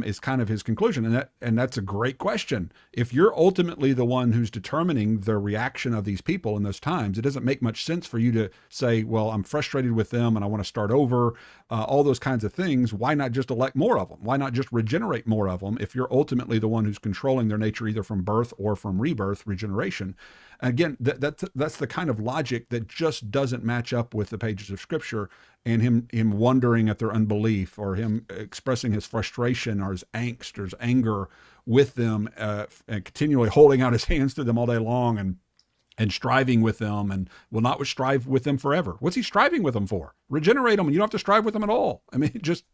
Is kind of his conclusion. And that's a great question. If you're ultimately the one who's determining the reaction of these people in those times, it doesn't make much sense for you to say, well, I'm frustrated with them and I want to start over, all those kinds of things. Why not just elect more of them? Why not just regenerate more of them if you're ultimately the one who's controlling their nature, either from birth or from rebirth, regeneration? Again, that's the kind of logic that just doesn't match up with the pages of Scripture, and him wondering at their unbelief, or him expressing his frustration or his angst or his anger with them, and continually holding out his hands to them all day long and striving with them, and will not strive with them forever. What's he striving with them for? Regenerate them, and you don't have to strive with them at all. I mean, just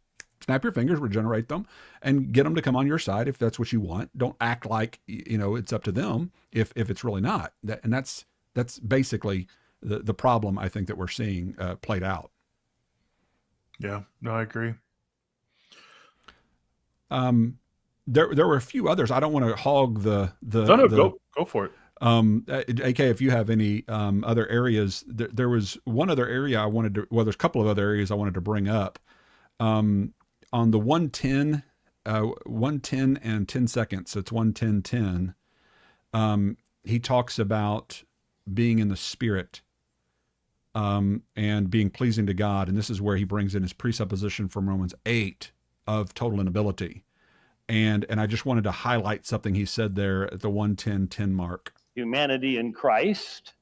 snap your fingers, regenerate them, and get them to come on your side if that's what you want. Don't act like it's up to them if it's really not. That's basically the problem I think that we're seeing played out. Yeah, no, I agree. There were a few others. I don't want to hog the Go for it. AK, if you have any other areas, there was one other area I wanted to. Well, there's a couple of other areas I wanted to bring up. On the 110 and 10 seconds. So it's 110:10. He talks about being in the Spirit and being pleasing to God, and this is where he brings in his presupposition from Romans 8 of total inability. And I just wanted to highlight something he said there at the 110:10 mark. Humanity in Christ.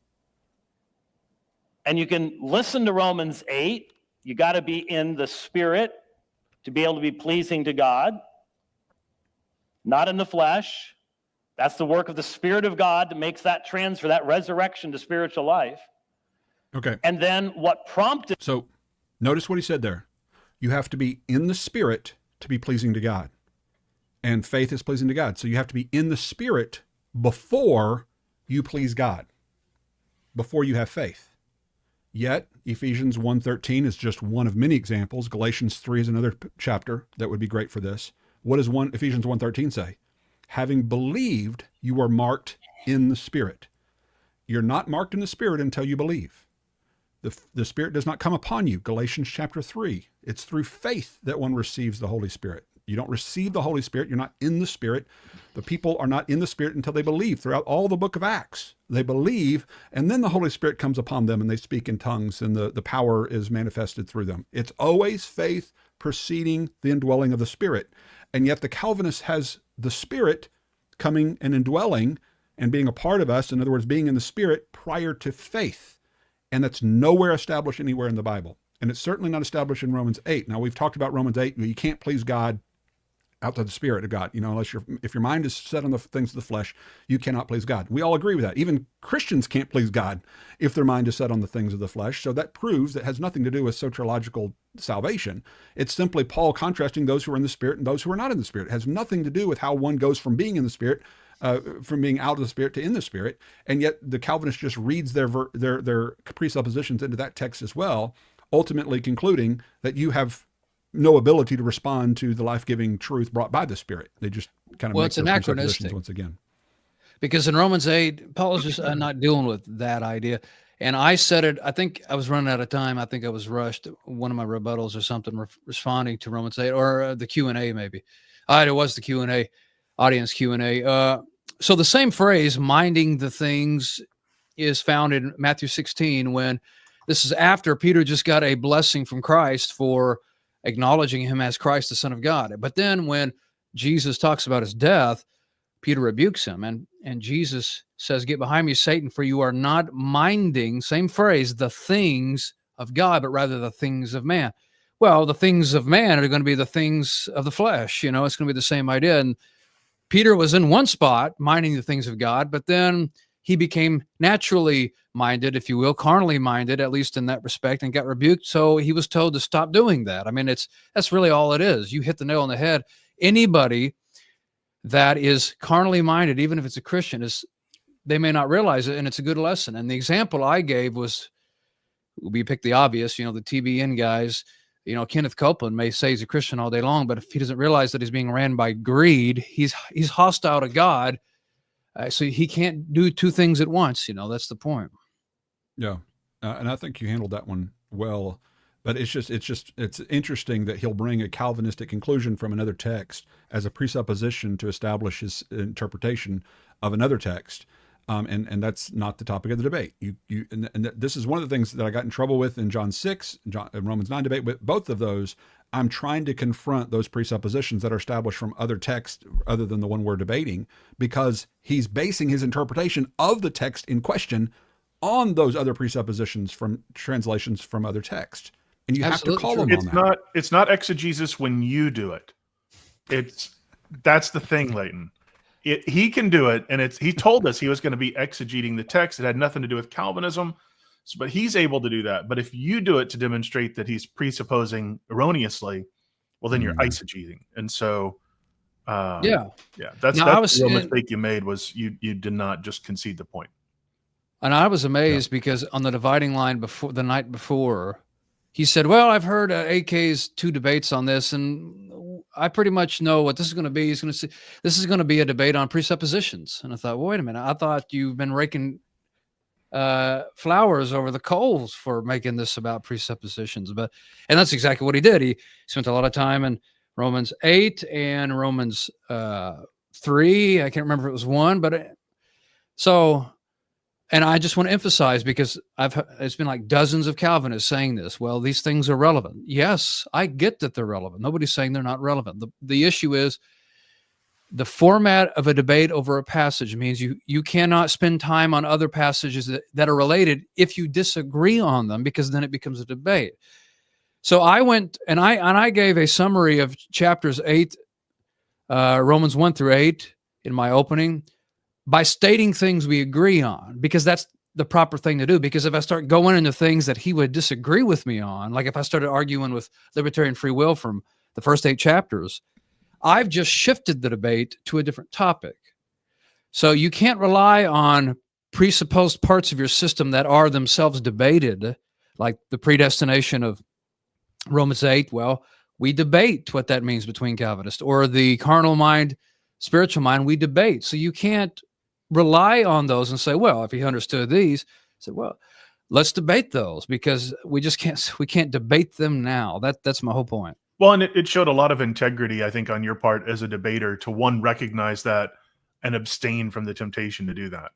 And you can listen to Romans 8. You got to be in the Spirit to be able to be pleasing to God, not in the flesh. That's the work of the Spirit of God that makes that transfer, that resurrection to spiritual life. Okay. And then what prompted... So notice what he said there. You have to be in the Spirit to be pleasing to God. And faith is pleasing to God. So you have to be in the Spirit before you please God, before you have faith. Yet, Ephesians 1:13 is just one of many examples. Galatians 3 is another chapter that would be great for this. What does Ephesians 1:13 say? Having believed, you are marked in the Spirit. You're not marked in the Spirit until you believe. The Spirit does not come upon you. Galatians chapter 3. It's through faith that one receives the Holy Spirit. You don't receive the Holy Spirit. You're not in the Spirit. The people are not in the Spirit until they believe. Throughout all the book of Acts, they believe, and then the Holy Spirit comes upon them and they speak in tongues and the power is manifested through them. It's always faith preceding the indwelling of the Spirit. And yet the Calvinist has the Spirit coming and indwelling and being a part of us, in other words, being in the Spirit prior to faith. And that's nowhere established anywhere in the Bible. And it's certainly not established in Romans 8. Now, we've talked about Romans 8. You can't please God outside the Spirit of God. Unless if your mind is set on the things of the flesh, you cannot please God. We all agree with that. Even Christians can't please God if their mind is set on the things of the flesh. So that proves that has nothing to do with soteriological salvation. It's simply Paul contrasting those who are in the Spirit and those who are not in the Spirit. It has nothing to do with how one goes from being in the Spirit, from being out of the Spirit to in the Spirit. And yet the Calvinist just reads their presuppositions into that text as well, ultimately concluding that you have no ability to respond to the life-giving truth brought by the Spirit. They just kind of make it's those anachronistic presuppositions once again. Because in Romans 8, Paul is just not dealing with that idea. And I said it, I think I was running out of time. I think I was rushed, one of my rebuttals or something, responding to Romans 8, or the Q&A maybe. It was the Q&A, audience Q&A. So the same phrase, minding the things, is found in Matthew 16, when this is after Peter just got a blessing from Christ for acknowledging him as Christ, the Son of God. But then when Jesus talks about his death, Peter rebukes him, and Jesus says, "Get behind me, Satan, for you are not minding," same phrase, "the things of God, but rather the things of man." Well, the things of man are going to be the things of the flesh. It's going to be the same idea. And Peter was in one spot, minding the things of God, but then he became naturally minded, if you will, carnally minded, at least in that respect, and got rebuked. So he was told to stop doing that. I mean, that's really all it is. You hit the nail on the head. Anybody that is carnally minded, even if it's a Christian, they may not realize it, and it's a good lesson. And the example I gave was, we picked the obvious, the TBN guys. Kenneth Copeland may say he's a Christian all day long, but if he doesn't realize that he's being ran by greed, he's hostile to God. So he can't do two things at once. That's the point. Yeah. And I think you handled that one well, but it's interesting that he'll bring a Calvinistic conclusion from another text as a presupposition to establish his interpretation of another text. And that's not the topic of the debate. And this is one of the things that I got in trouble with in John 6, Romans 9 debate. With both of those, I'm trying to confront those presuppositions that are established from other texts other than the one we're debating, because he's basing his interpretation of the text in question on those other presuppositions from translations from other texts. And you have to call him on that. It's not exegesis when you do it. That's the thing, Leighton. He can do it, and he told us he was going to be exegeting the text. It had nothing to do with Calvinism, but he's able to do that. But if you do it to demonstrate that he's presupposing erroneously, well, then you're eisegeting. And so, that's the real mistake you made, was you did not just concede the point. And I was amazed because on the dividing line before the night before, he said, well, I've heard AK's 2 debates on this, and I pretty much know what this is going to be. He's going to say, this is going to be a debate on presuppositions. And I thought, well, wait a minute. I thought you've been raking flowers over the coals for making this about presuppositions. And that's exactly what he did. He spent a lot of time in Romans 8 and Romans 3. I can't remember if it was 1, but and I just want to emphasize, because it's been like dozens of Calvinists saying this. Well, these things are relevant. Yes, I get that they're relevant. Nobody's saying they're not relevant. The issue is the format of a debate over a passage means you cannot spend time on other passages that are related if you disagree on them, because then it becomes a debate. So I went and I gave a summary of chapters 8, Romans 1 through 8 in my opening, by stating things we agree on, because that's the proper thing to do. Because if I start going into things that he would disagree with me on, like if I started arguing with libertarian free will from the first 8 chapters, I've just shifted the debate to a different topic. So you can't rely on presupposed parts of your system that are themselves debated, like the predestination of Romans 8. Well, we debate what that means between Calvinists, or the carnal mind, spiritual mind, we debate. So you can't rely on those and say, well, if he understood these, say, well, let's debate those, because we can't debate them now. That's my whole point. Well, and it showed a lot of integrity, I think, on your part as a debater to, one, recognize that and abstain from the temptation to do that.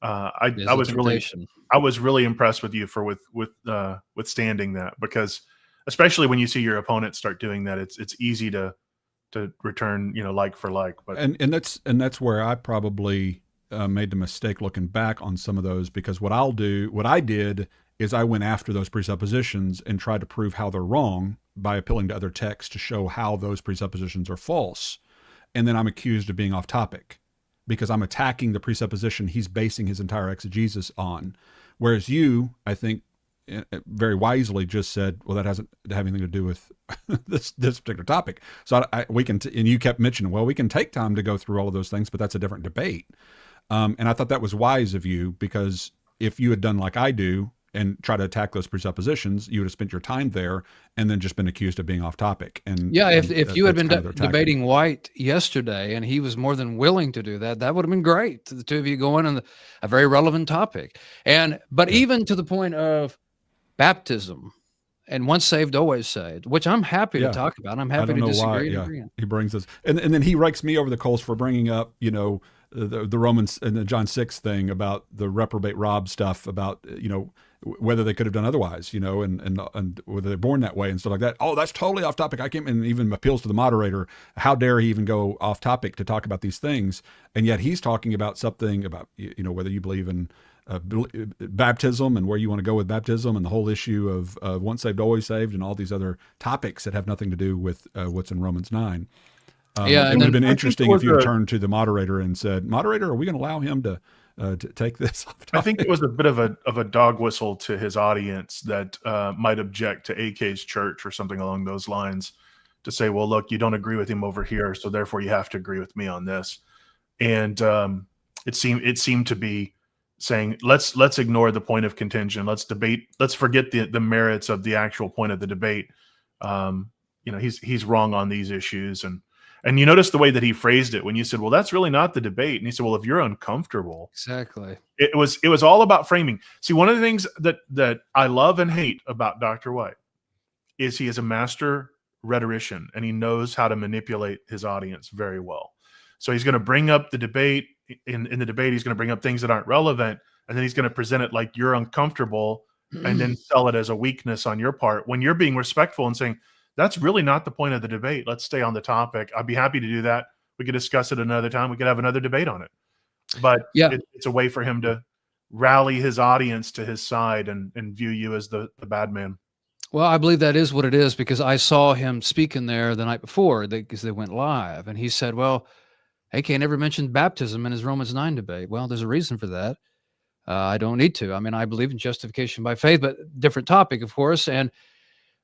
I was really impressed with you for withstanding that, because especially when you see your opponents start doing that, it's easy to return, like for like. But and that's where I probably made the mistake looking back on some of those, because what I did is I went after those presuppositions and tried to prove how they're wrong by appealing to other texts to show how those presuppositions are false. And then I'm accused of being off topic because I'm attacking the presupposition he's basing his entire exegesis on. Whereas you, I think, very wisely just said, well, that doesn't have anything to do with this particular topic. So we can, and you kept mentioning, well, we can take time to go through all of those things, but that's a different debate. And I thought that was wise of you, because if you had done like I do and try to attack those presuppositions, you would have spent your time there and then just been accused of being off topic. And yeah, if you had been debating White yesterday and he was more than willing to do that, that would have been great. The two of you going on a very relevant topic. But even to the point of baptism and once saved, always saved, which I'm happy to talk about. I'm happy to disagree and agree. He brings us, and then he rakes me over the coals for bringing up, the Romans and the John 6 thing about the reprobate Rob stuff, about, whether they could have done otherwise, and whether they're born that way and stuff like that. Oh, that's totally off topic. I can't, and even appeals to the moderator. How dare he even go off topic to talk about these things? And yet he's talking about something about, whether you believe in baptism and where you want to go with baptism, and the whole issue of once saved, always saved, and all these other topics that have nothing to do with what's in Romans 9. It would have been interesting if you had turned to the moderator and said, "Moderator, are we going to allow him to take this off topic?" I think it was a bit of a dog whistle to his audience that might object to AK's church or something along those lines, to say, well, look, you don't agree with him over here, so therefore you have to agree with me on this. And it seemed to be saying, let's ignore the point of contention. Let's debate. Let's forget the merits of the actual point of the debate. He's wrong on these issues. And you notice the way that he phrased it when you said, well, that's really not the debate. And he said, well, if you're uncomfortable. Exactly. It was all about framing. See, one of the things that I love and hate about Dr. White is he is a master rhetorician, and he knows how to manipulate his audience very well. So he's going to bring up the debate. In the debate, he's going to bring up things that aren't relevant, and then he's going to present it like you're uncomfortable, and then sell it as a weakness on your part, when you're being respectful and saying, that's really not the point of the debate. Let's stay on the topic. I'd be happy to do that. We could discuss it another time. We could have another debate on it. But it's a way for him to rally his audience to his side and view you as the bad man. Well, I believe that is what it is, because I saw him speaking there the night before, because they went live, and he said, well, AK never mentioned baptism in his Romans 9 debate. Well, there's a reason for that. I don't need to. I mean, I believe in justification by faith, but different topic, of course, and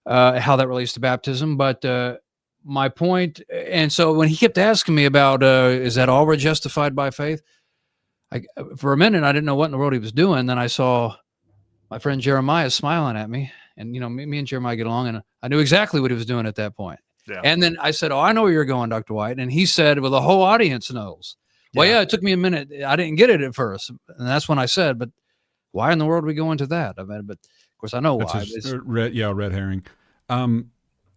how that relates to baptism. But my point, and so when he kept asking me about, is that all we're justified by faith? For a minute, I didn't know what in the world he was doing. Then I saw my friend Jeremiah smiling at me, and me and Jeremiah get along, and I knew exactly what he was doing at that point. Yeah. And then I said, "Oh, I know where you're going, Dr. White." And he said, "Well, the whole audience knows." Well, yeah, it took me a minute. I didn't get it at first, and that's when I said, "But why in the world are we going to that?" I mean, but of course, I know That's why. red herring.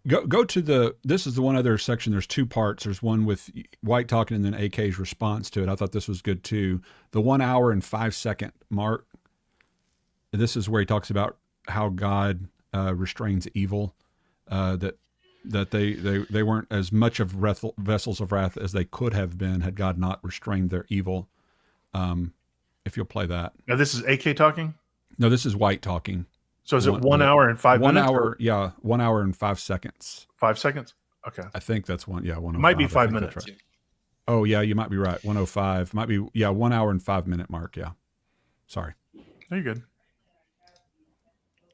Go to this is the one other section. There's two parts. There's one with White talking and then AK's response to it. I thought this was good too. The 1 hour and 5 second mark. This is where he talks about how God restrains evil, that they weren't as much of vessels of wrath as they could have been had God not restrained their evil. If you'll play that. Now this is AK talking? No, this is White talking. So is it 1 hour and 5 minutes? 1 hour, yeah, 1 hour and 5 seconds. 5 seconds? Okay. I think that's one. Yeah, 105. It might be 5 minutes. Right. Oh yeah, you might be right. 105 might be 1 hour and 5 minute mark. Yeah, sorry. You're good.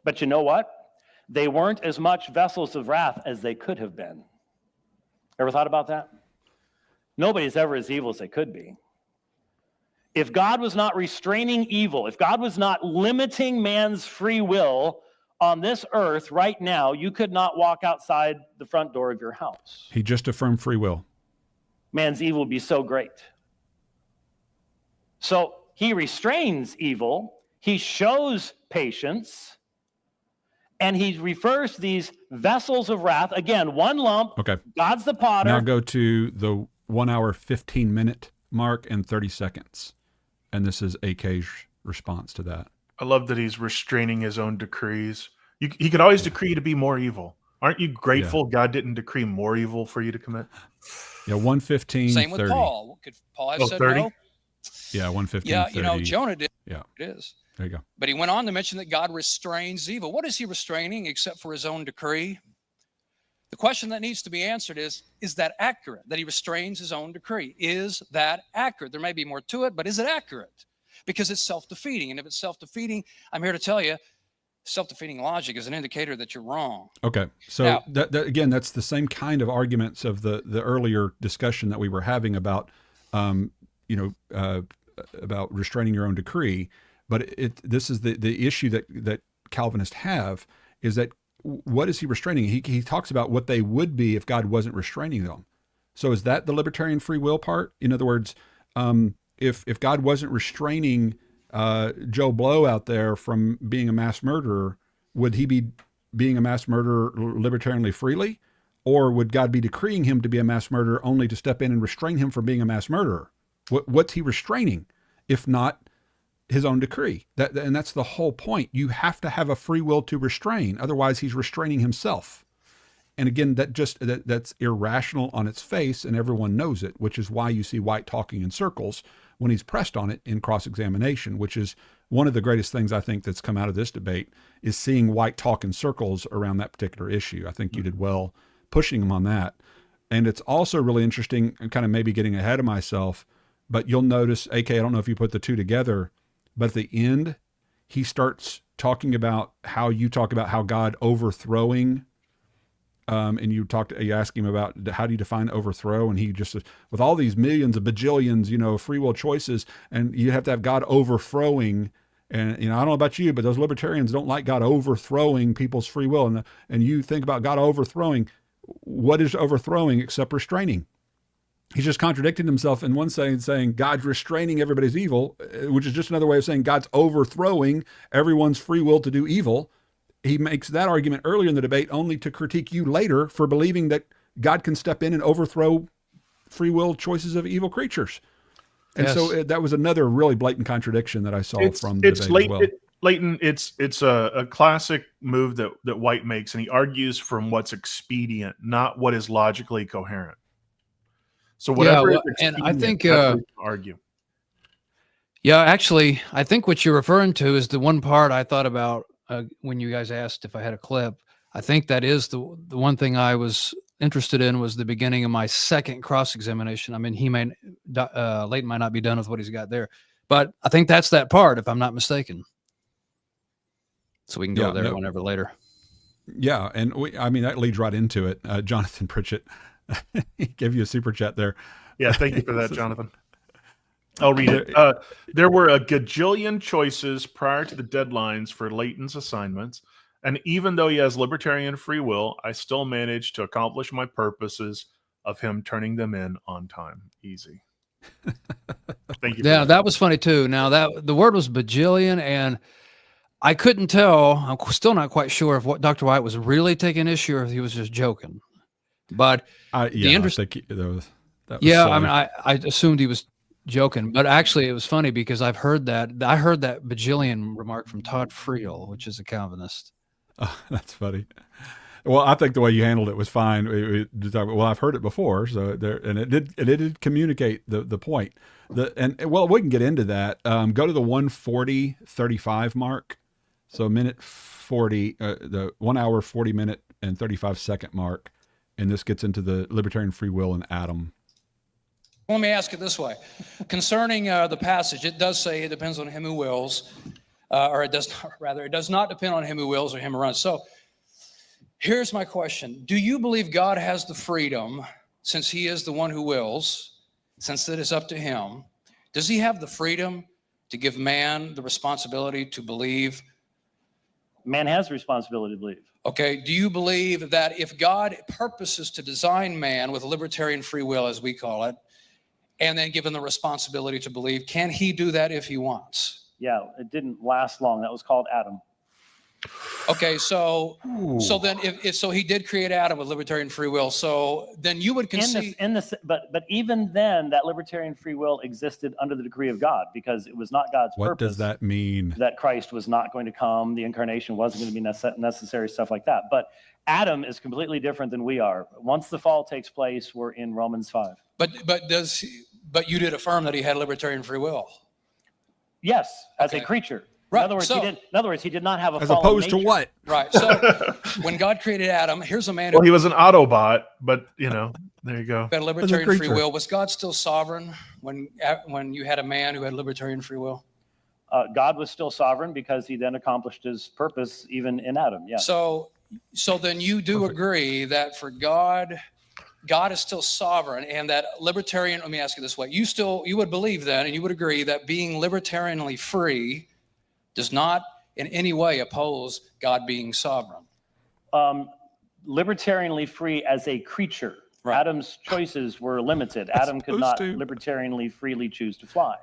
But you know what? They weren't as much vessels of wrath as they could have been. Ever thought about that? Nobody's ever as evil as they could be. If God was not restraining evil, if God was not limiting man's free will on this earth right now, you could not walk outside the front door of your house. He just affirmed free will. Man's evil would be so great. So he restrains evil, he shows patience, and he refers to these vessels of wrath. Again, one lump. Okay. God's the potter. Now go to the 1 hour, 15 minute mark and 30 seconds. And this is AK's response to that. I love that he's restraining his own decrees. He could always decree to be more evil. Aren't you grateful God didn't decree more evil for you to commit? Yeah, 115, Same with 30. Paul. Could Paul have said 30? no? Yeah, 115, Yeah, 30. Jonah did. Yeah, It is. there you go. But he went on to mention that God restrains evil. What is he restraining except for his own decree? The question that needs to be answered is that accurate, that he restrains his own decree? Is that accurate? There may be more to it, but is it accurate? Because it's self-defeating. And if it's self-defeating, I'm here to tell you, self-defeating logic is an indicator that you're wrong. Okay. So Now, that again, that's the same kind of arguments of the earlier discussion that we were having about, about restraining your own decree. But this is the issue that Calvinists have, is that what is he restraining? He talks about what they would be if God wasn't restraining them. So is that the libertarian free will part? In other words, if God wasn't restraining Joe Blow out there from being a mass murderer, would he be being a mass murderer libertarianly freely? Or would God be decreeing him to be a mass murderer only to step in and restrain him from being a mass murderer? What's he restraining, if not his own decree? And that's the whole point. You have to have a free will to restrain. Otherwise, he's restraining himself. And again, that's irrational on its face, and everyone knows it, which is why you see White talking in circles when he's pressed on it in cross-examination, which is one of the greatest things I think that's come out of this debate, is seeing White talk in circles around that particular issue. I think you did well pushing him on that. And it's also really interesting, and kind of maybe getting ahead of myself, but you'll notice, AK, I don't know if you put the two together, but at the end, he starts talking about how you talk about how God overthrowing, and you ask him about how do you define overthrow, and he just says, with all these millions of bajillions, free will choices, and you have to have God overthrowing. And I don't know about you, but those libertarians don't like God overthrowing people's free will. And you think about God overthrowing, what is overthrowing except restraining? He's just contradicting himself in one saying God's restraining everybody's evil, which is just another way of saying God's overthrowing everyone's free will to do evil. He makes that argument earlier in the debate only to critique you later for believing that God can step in and overthrow free will choices of evil creatures. And so that was another really blatant contradiction that I saw from the debate as well. Leighton, it's a classic move that White makes, and he argues from what's expedient, not what is logically coherent. So whatever, and I think argue. Yeah, actually, I think what you're referring to is the one part I thought about when you guys asked if I had a clip. I think that is the one thing I was interested in, was the beginning of my second cross-examination. I mean, Leighton might not be done with what he's got there, but I think that's that part, if I'm not mistaken. So we can go there whenever later. Yeah, and that leads right into it. Jonathan Pritchett, he gave you a super chat there. Yeah, thank you for that, Jonathan. I'll read it. There were a gajillion choices prior to the deadlines for Leighton's assignments, and even though he has libertarian free will, I still managed to accomplish my purposes of him turning them in on time. Easy. Thank you. Yeah, that was funny too. Now that the word was bajillion, and I couldn't tell. I'm still not quite sure if what Dr. White was really taking issue or if he was just joking. But I think that was yeah, silly. I mean, I assumed he was joking, but actually it was funny because I heard that bajillion remark from Todd Freewill, which is a Calvinist. Oh, that's funny. Well, I think the way you handled it was fine. Well, I've heard it before, so there, and it did communicate the point. Well, we can get into that. Go to the 1:40:35 mark. So a minute 40, the 1 hour 40 minute and 35 second mark, and this gets into the libertarian free will and Adam. Let me ask it this way. Concerning the passage, it does say it depends on him who wills, or it does not, rather, it does not depend on him who wills or him who runs. So here's my question. Do you believe God has the freedom, since he is the one who wills, since it is up to him, does he have the freedom to give man the responsibility to believe? Man has the responsibility to believe. Okay, do you believe that if God purposes to design man with libertarian free will, as we call it, and then given the responsibility to believe, can he do that if he wants? Yeah, it didn't last long. That was called Adam. Okay, so then if so, he did create Adam with libertarian free will. So then you would concede. But even then, that libertarian free will existed under the decree of God, because it was not God's purpose. What does that mean? That Christ was not going to come, the incarnation wasn't going to be necessary, stuff like that. But Adam is completely different than we are. Once the fall takes place, we're in Romans 5. But you did affirm that he had libertarian free will. Yes, as Okay. a creature. Right, In other words, he did not have a As fallen opposed to nature. what? Right. So when God created Adam, here's a man who Well, he was an Autobot, but there you go. had libertarian free creature. will. Was God still sovereign when you had a man who had libertarian free will? God was still sovereign because he then accomplished his purpose even in Adam. Yeah. So then you do agree that for God is still sovereign, and that libertarian, let me ask you this way. You would believe then, and you would agree that being libertarianly free does not in any way oppose God being sovereign. Libertarianly free as a creature. Right. Adam's choices were limited. Adam could not libertarianly freely choose to fly.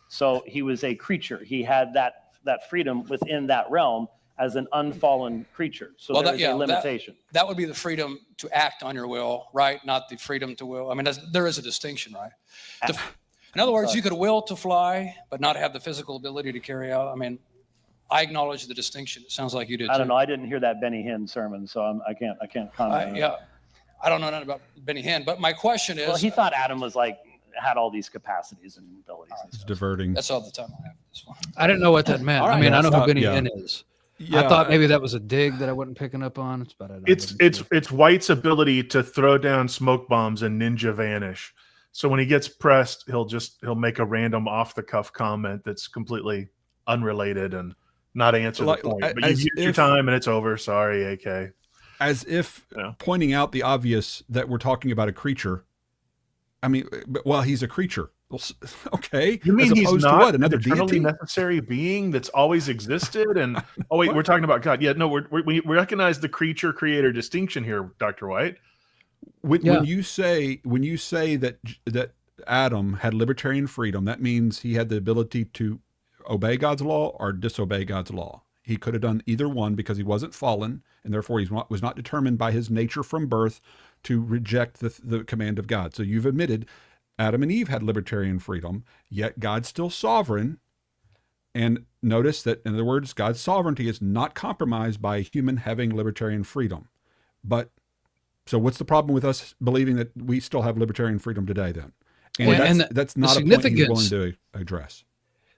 So he was a creature. He had that freedom within that realm as an unfallen creature. So there's a limitation. That would be the freedom to act on your will, right? Not the freedom to will. I mean, there is a distinction, right? In other words, you could will to fly, but not have the physical ability to carry out. I mean, I acknowledge the distinction. It sounds like you did too. I don't know. I didn't hear that Benny Hinn sermon, so I can't comment on it. I don't know nothing about Benny Hinn, but my question is. Well, he thought Adam was had all these capacities and abilities. It's diverting. That's all the time I have for this one. I didn't know what that meant. All right. I mean, I know who Benny yeah. Hinn is. Yeah, I thought maybe that was a dig that I wasn't picking up on. It's White's ability to throw down smoke bombs and ninja vanish. So when he gets pressed, he'll make a random off the cuff comment that's completely unrelated and not answer the point. But you've used your time and it's over. Sorry, AK. As if pointing out the obvious that we're talking about a creature. I mean, well, he's a creature. Well, okay. You mean as he's opposed not to what? Another an eternally deity? necessary being that's always existed? And oh wait, we're talking about God. Yeah, no, we recognize the creature creator distinction here, Dr. White. When you say that Adam had libertarian freedom, that means he had the ability to obey God's law or disobey God's law. He could have done either one because he wasn't fallen, and therefore he was not determined by his nature from birth to reject the command of God. So you've admitted Adam and Eve had libertarian freedom, yet God's still sovereign. And notice that, in other words, God's sovereignty is not compromised by a human having libertarian freedom. So what's the problem with us believing that we still have libertarian freedom today then? And that's not a point he's willing to address.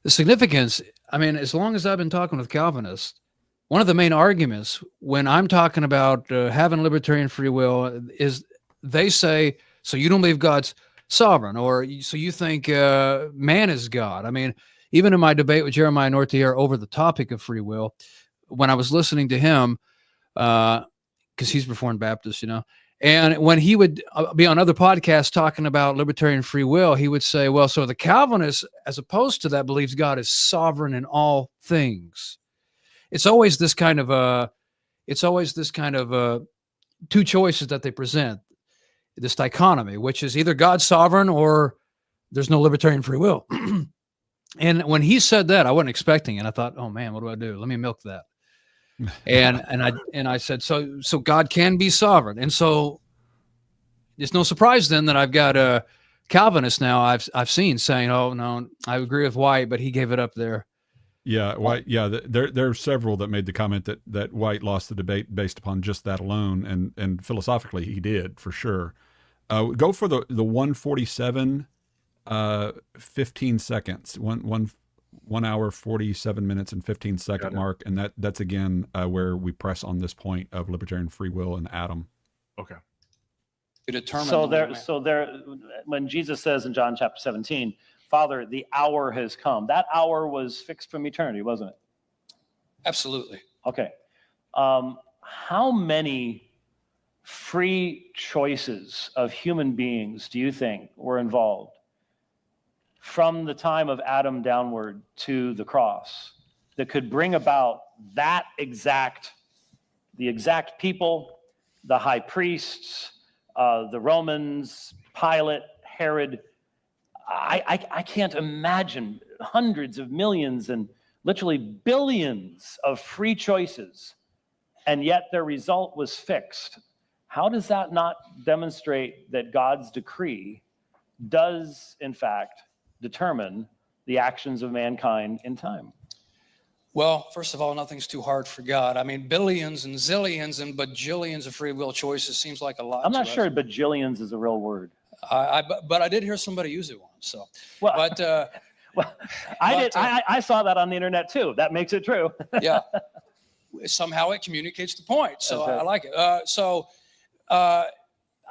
The significance, I mean, as long as I've been talking with Calvinists, one of the main arguments when I'm talking about having libertarian free will is they say, so you don't believe God's sovereign, or so you think man is God. I mean, even in my debate with Jeremiah Northier over the topic of free will, when I was listening to him, because he's Reformed Baptist, And when he would be on other podcasts talking about libertarian free will, he would say, well, so the Calvinist, as opposed to that, believes God is sovereign in all things. It's always this kind of two choices that they present, this dichotomy, which is either God's sovereign or there's no libertarian free will. And when he said that, I wasn't expecting it. I thought, oh man, what do I do? Let me milk that. And I said, so God can be sovereign. And so it's no surprise then that I've got a Calvinist now I've seen saying, oh no, I agree with White, but he gave it up there. Yeah, White. Yeah, there are several that made the comment that White lost the debate based upon just that alone, and philosophically he did for sure. Go for the 147, 15 seconds, 1 hour 47 minutes and 15 second mark, and that's again where we press on this point of libertarian free will and Adam. Okay. So there, when Jesus says in John chapter 17, Father, the hour has come. That hour was fixed from eternity, wasn't it? Absolutely. Okay. How many free choices of human beings do you think were involved from the time of Adam downward to the cross that could bring about the exact people, the high priests, the Romans, Pilate, Herod? I can't imagine hundreds of millions and literally billions of free choices, and yet their result was fixed. How does that not demonstrate that God's decree does, in fact, determine the actions of mankind in time? Well, first of all, nothing's too hard for God. I mean, billions and zillions and bajillions of free will choices seems like a lot. I'm not sure bajillions is a real word. But I did hear somebody use it once. So, well, I did. I saw that on the internet too. That makes it true. Yeah. Somehow it communicates the point. So I like it.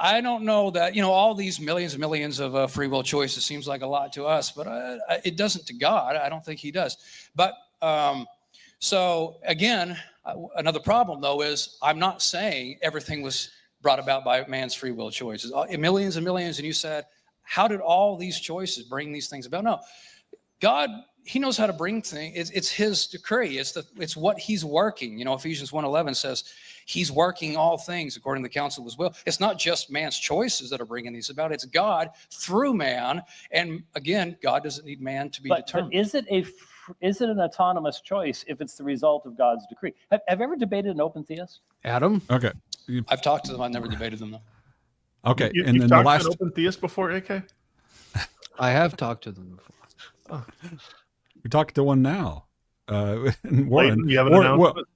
I don't know that, all these millions and millions of free will choices seems like a lot to us, but it doesn't to God. I don't think he does. But so again, another problem though is I'm not saying everything was brought about by man's free will choices. Millions and millions, and you said, how did all these choices bring these things about? No, God, he knows how to bring things. It's his decree. It's what he's working. Ephesians 1:11 says he's working all things according to the counsel of his will. It's not just man's choices that are bringing these about. It's God through man. And again, God doesn't need man to be determined. But is it an autonomous choice if it's the result of God's decree? Have you ever debated an open theist? Adam? Okay. I've talked to them. I've never debated them though. Okay. You've and then talked the last to an open theist before, AK? I have talked to them before. We talked to one now. Warren. Leighton, you have an announcement?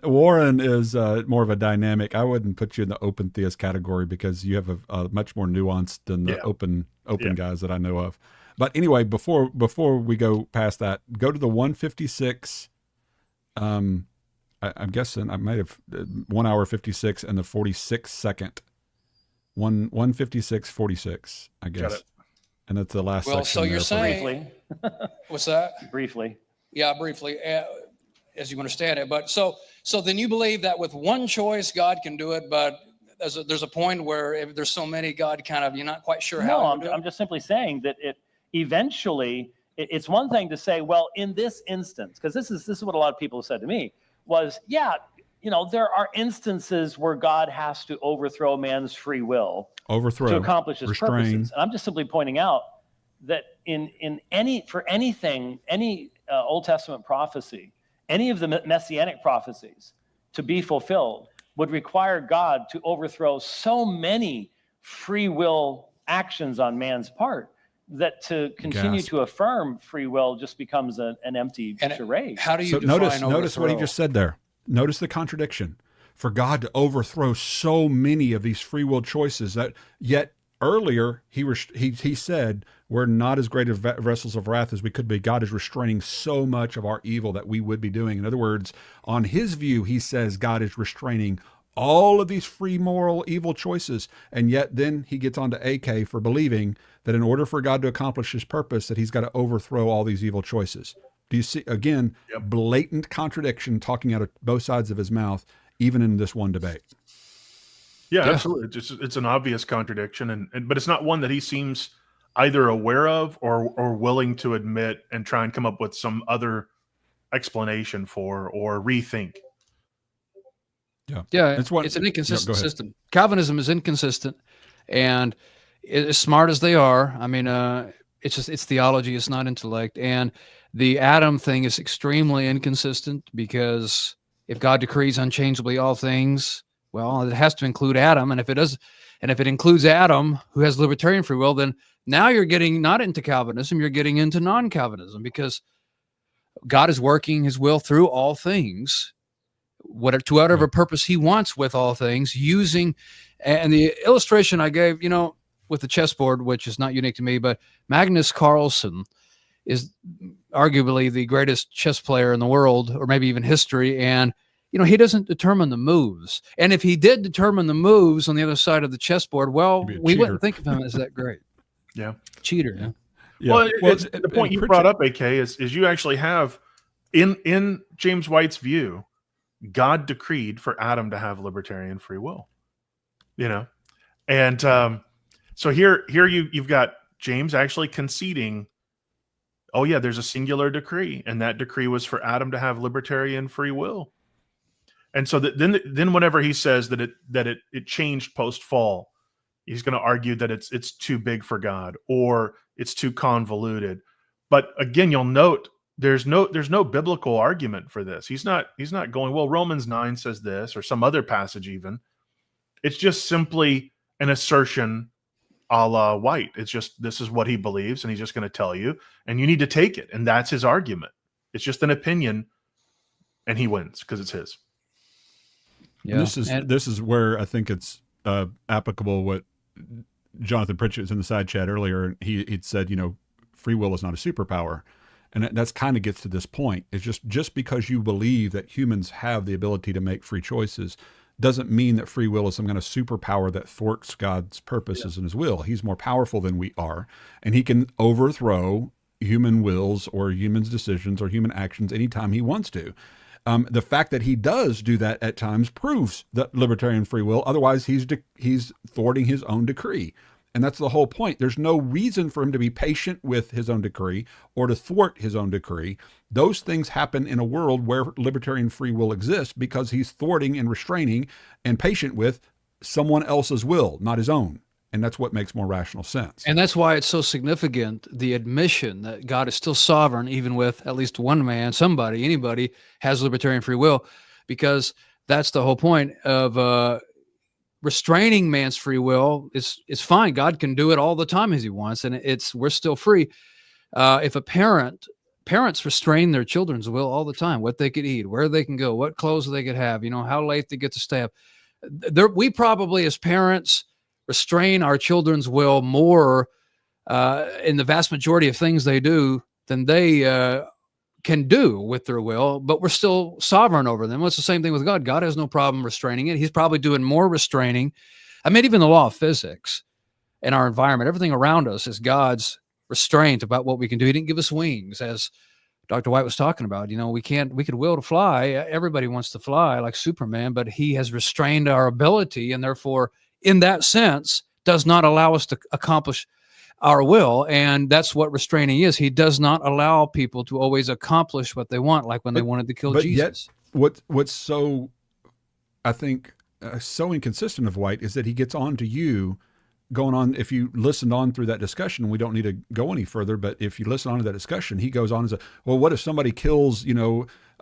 Warren is more of a dynamic. I wouldn't put you in the open theist category because you have a much more nuanced than the open guys that I know of. But anyway, before we go past that, go to the 156. I'm guessing I might have 1 hour 56 and the 46 second. 156:46, I guess. Got it. And that's the last section. Well, so you're saying briefly. What's that? Briefly. Yeah, briefly, as you understand it. But so then you believe that with one choice God can do it, but there's a point where if there's so many, God kind of, you're not quite sure how. No, I'm just simply saying that eventually it's one thing to say, well, in this instance, because this is what a lot of people have said to me was, there are instances where God has to overthrow man's free will to accomplish his purposes. And I'm just simply pointing out that in any Old Testament prophecy, any of the messianic prophecies to be fulfilled would require God to overthrow so many free will actions on man's part that to continue to affirm free will just becomes an empty charade. How do you define notice what he just said there? Notice the contradiction. For God to overthrow so many of these free will choices, that yet earlier he said we're not as great as vessels of wrath as we could be. God is restraining so much of our evil that we would be doing. In other words, on his view, he says God is restraining all of these free moral evil choices, and yet then he gets onto AK for believing that in order for God to accomplish his purpose, that he's got to overthrow all these evil choices. Do you see, again, blatant contradiction talking out of both sides of his mouth, even in this one debate? Yeah, Yeah. absolutely. It's an obvious contradiction, but it's not one that he seems either aware of or willing to admit and try and come up with some other explanation for or rethink. Yeah, It's one. it's an Go inconsistent ahead. system. Calvinism is inconsistent, and as smart as they are, I mean, it's theology, it's not intellect. And the Adam thing is extremely inconsistent because if God decrees unchangeably all things, well, it has to include Adam, and if it does, and if it includes Adam, who has libertarian free will, then now you're getting not into Calvinism, you're getting into non-Calvinism because God is working His will through all things to whatever purpose he wants with all things, using, and the illustration I gave, with the chessboard, which is not unique to me, but Magnus Carlsen is arguably the greatest chess player in the world, or maybe even history. And, he doesn't determine the moves. And if he did determine the moves on the other side of the chessboard, well, we wouldn't think of him as that great. Yeah. Cheater. Yeah. Yeah. Well, the point you brought up, AK, is you actually have in James White's view, God decreed for Adam to have libertarian free will, and so here you've got James actually conceding, oh yeah, there's a singular decree, and that decree was for Adam to have libertarian free will, and so then whenever he says that it changed post fall, he's going to argue that it's too big for God or it's too convoluted, but again, you'll note. There's no biblical argument for this. He's not going, well, Romans 9 says this or some other passage even. It's just simply an assertion a la White. It's just this is what he believes, and he's just going to tell you, and you need to take it. And that's his argument. It's just an opinion, and he wins because it's his. Yeah. This is where I think it's applicable what Jonathan Pritchett was in the side chat earlier. He'd said, free will is not a superpower. And that's kind of gets to this point. It's just because you believe that humans have the ability to make free choices doesn't mean that free will is some kind of superpower that thwarts God's purposes and his will. He's more powerful than we are, and he can overthrow human wills or humans' decisions or human actions anytime he wants to. The fact that he does do that at times proves that libertarian free will. Otherwise, he's thwarting his own decree. And that's the whole point. There's no reason for him to be patient with his own decree or to thwart his own decree. Those things happen in a world where libertarian free will exists because he's thwarting and restraining and patient with someone else's will, not his own. And that's what makes more rational sense. And that's why it's so significant, the admission that God is still sovereign, even with at least one man, anybody has libertarian free will, because that's the whole point of restraining man's free will is fine. God can do it all the time as he wants, and we're still free. If parents restrain their children's will all the time, what they could eat, where they can go, what clothes they could have, how late they get to stay up. We probably as parents restrain our children's will more in the vast majority of things they do than they can do with their will, but we're still sovereign over them. Well, it's the same thing with God. God has no problem restraining it. He's probably doing more restraining. I mean, even the law of physics and our environment, everything around us is God's restraint about what we can do. He didn't give us wings, as Dr. White was talking about. We could will to fly. Everybody wants to fly like Superman, but he has restrained our ability, and therefore, in that sense, does not allow us to accomplish our will. And that's what restraining is. He does not allow people to always accomplish what they want, like when they wanted to kill Jesus. Yet, what's so, I think, so inconsistent of White is that he gets on to you going on. If you listened on through that discussion, we don't need to go any further, but if you listen on to that discussion, he goes on and says, well, what if somebody kills,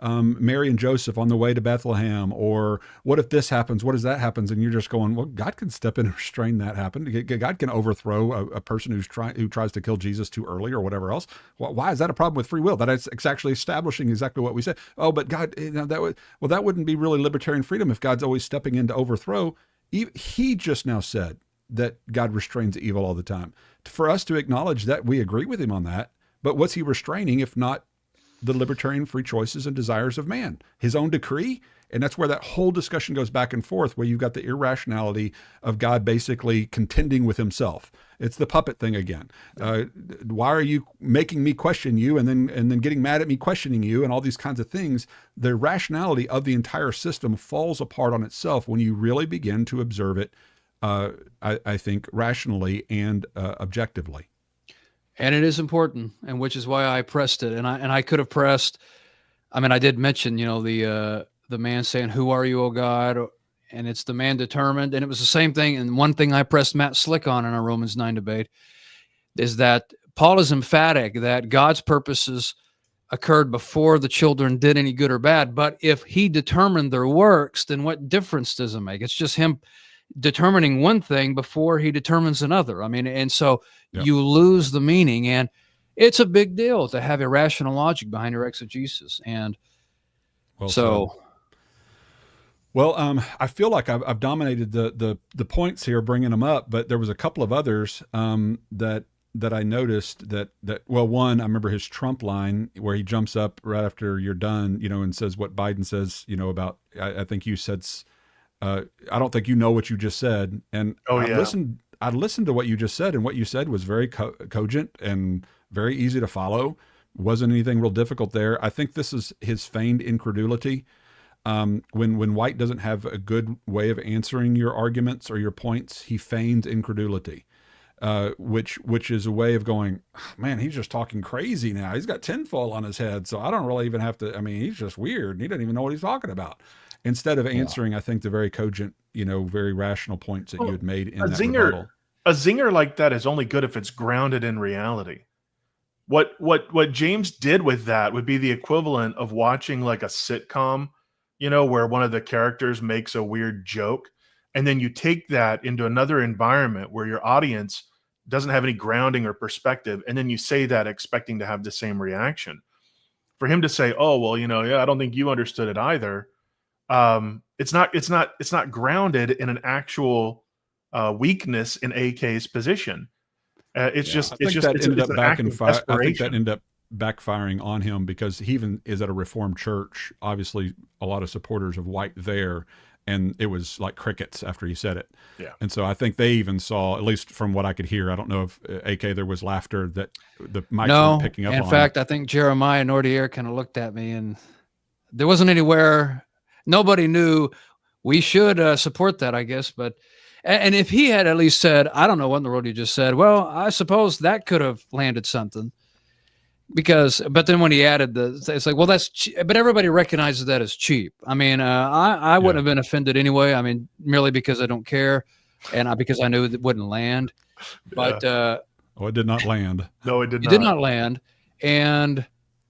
Mary and Joseph on the way to Bethlehem? Or what if this happens? What if that happens? And you're just going, well, God can step in and restrain that happen. God can overthrow a person who tries to kill Jesus too early or whatever else. Well, why is that a problem with free will? It's actually establishing exactly what we said. Oh, but God, that wouldn't be really libertarian freedom if God's always stepping in to overthrow. He just now said that God restrains evil all the time. For us to acknowledge that, we agree with him on that. But what's he restraining if not the libertarian free choices and desires of man? His own decree? And that's where that whole discussion goes back and forth, where you've got the irrationality of God basically contending with himself. It's the puppet thing again. Why are you making me question you, and then getting mad at me questioning you, and all these kinds of things? The rationality of the entire system falls apart on itself when you really begin to observe it, I think, rationally and objectively. And it is important, and which is why I pressed it. And I could have pressed. I mean, I did mention, the man saying, "Who are you, O God?" And it's the man determined. And it was the same thing. And one thing I pressed Matt Slick on in our Romans 9 debate is that Paul is emphatic that God's purposes occurred before the children did any good or bad. But if he determined their works, then what difference does it make? It's just him determining one thing before he determines another. I mean, and so you lose the meaning. And it's a big deal to have irrational logic behind your exegesis. And Well, I feel like I've dominated the points here, bringing them up, but there was a couple of others that I noticed that one, I remember his Trump line where he jumps up right after you're done, and says what Biden says, about, I think you said, I don't think you know what you just said. And I listened to what you just said, and what you said was very cogent and very easy to follow. Wasn't anything real difficult there. I think this is his feigned incredulity. When White doesn't have a good way of answering your arguments or your points, he feigns incredulity, which is a way of going, man, he's just talking crazy now. He's got tinfoil on his head, so I don't really even have to. I mean, he's just weird. And he doesn't even know what he's talking about. Instead of answering, I think, the very cogent, very rational points that you had made in that rebuttal. A zinger like that is only good if it's grounded in reality. What James did with that would be the equivalent of watching like a sitcom, where one of the characters makes a weird joke, and then you take that into another environment where your audience doesn't have any grounding or perspective, and then you say that expecting to have the same reaction. For him to say, "Oh, well, I don't think you understood it either," it's not grounded in an actual weakness in AK's position. I think that ended up backfiring on him, because he even is at a Reformed church, obviously a lot of supporters of White there, and it was like crickets after he said it. Yeah. And so I think they even saw, at least from what I could hear, I don't know if AK, there was laughter that the mics weren't picking up on. In fact, I think Jeremiah Nordier kind of looked at me, and there wasn't anywhere, nobody knew. We should support that, I guess. And if he had at least said, I don't know what in the world you just said, well, I suppose that could have landed something. But then when he added it's like, well, that's cheap, but everybody recognizes that as cheap. I mean, I wouldn't have been offended anyway. I mean, merely because I don't care, and because I knew it wouldn't land. But it did not land. No, it did not. It did not land, and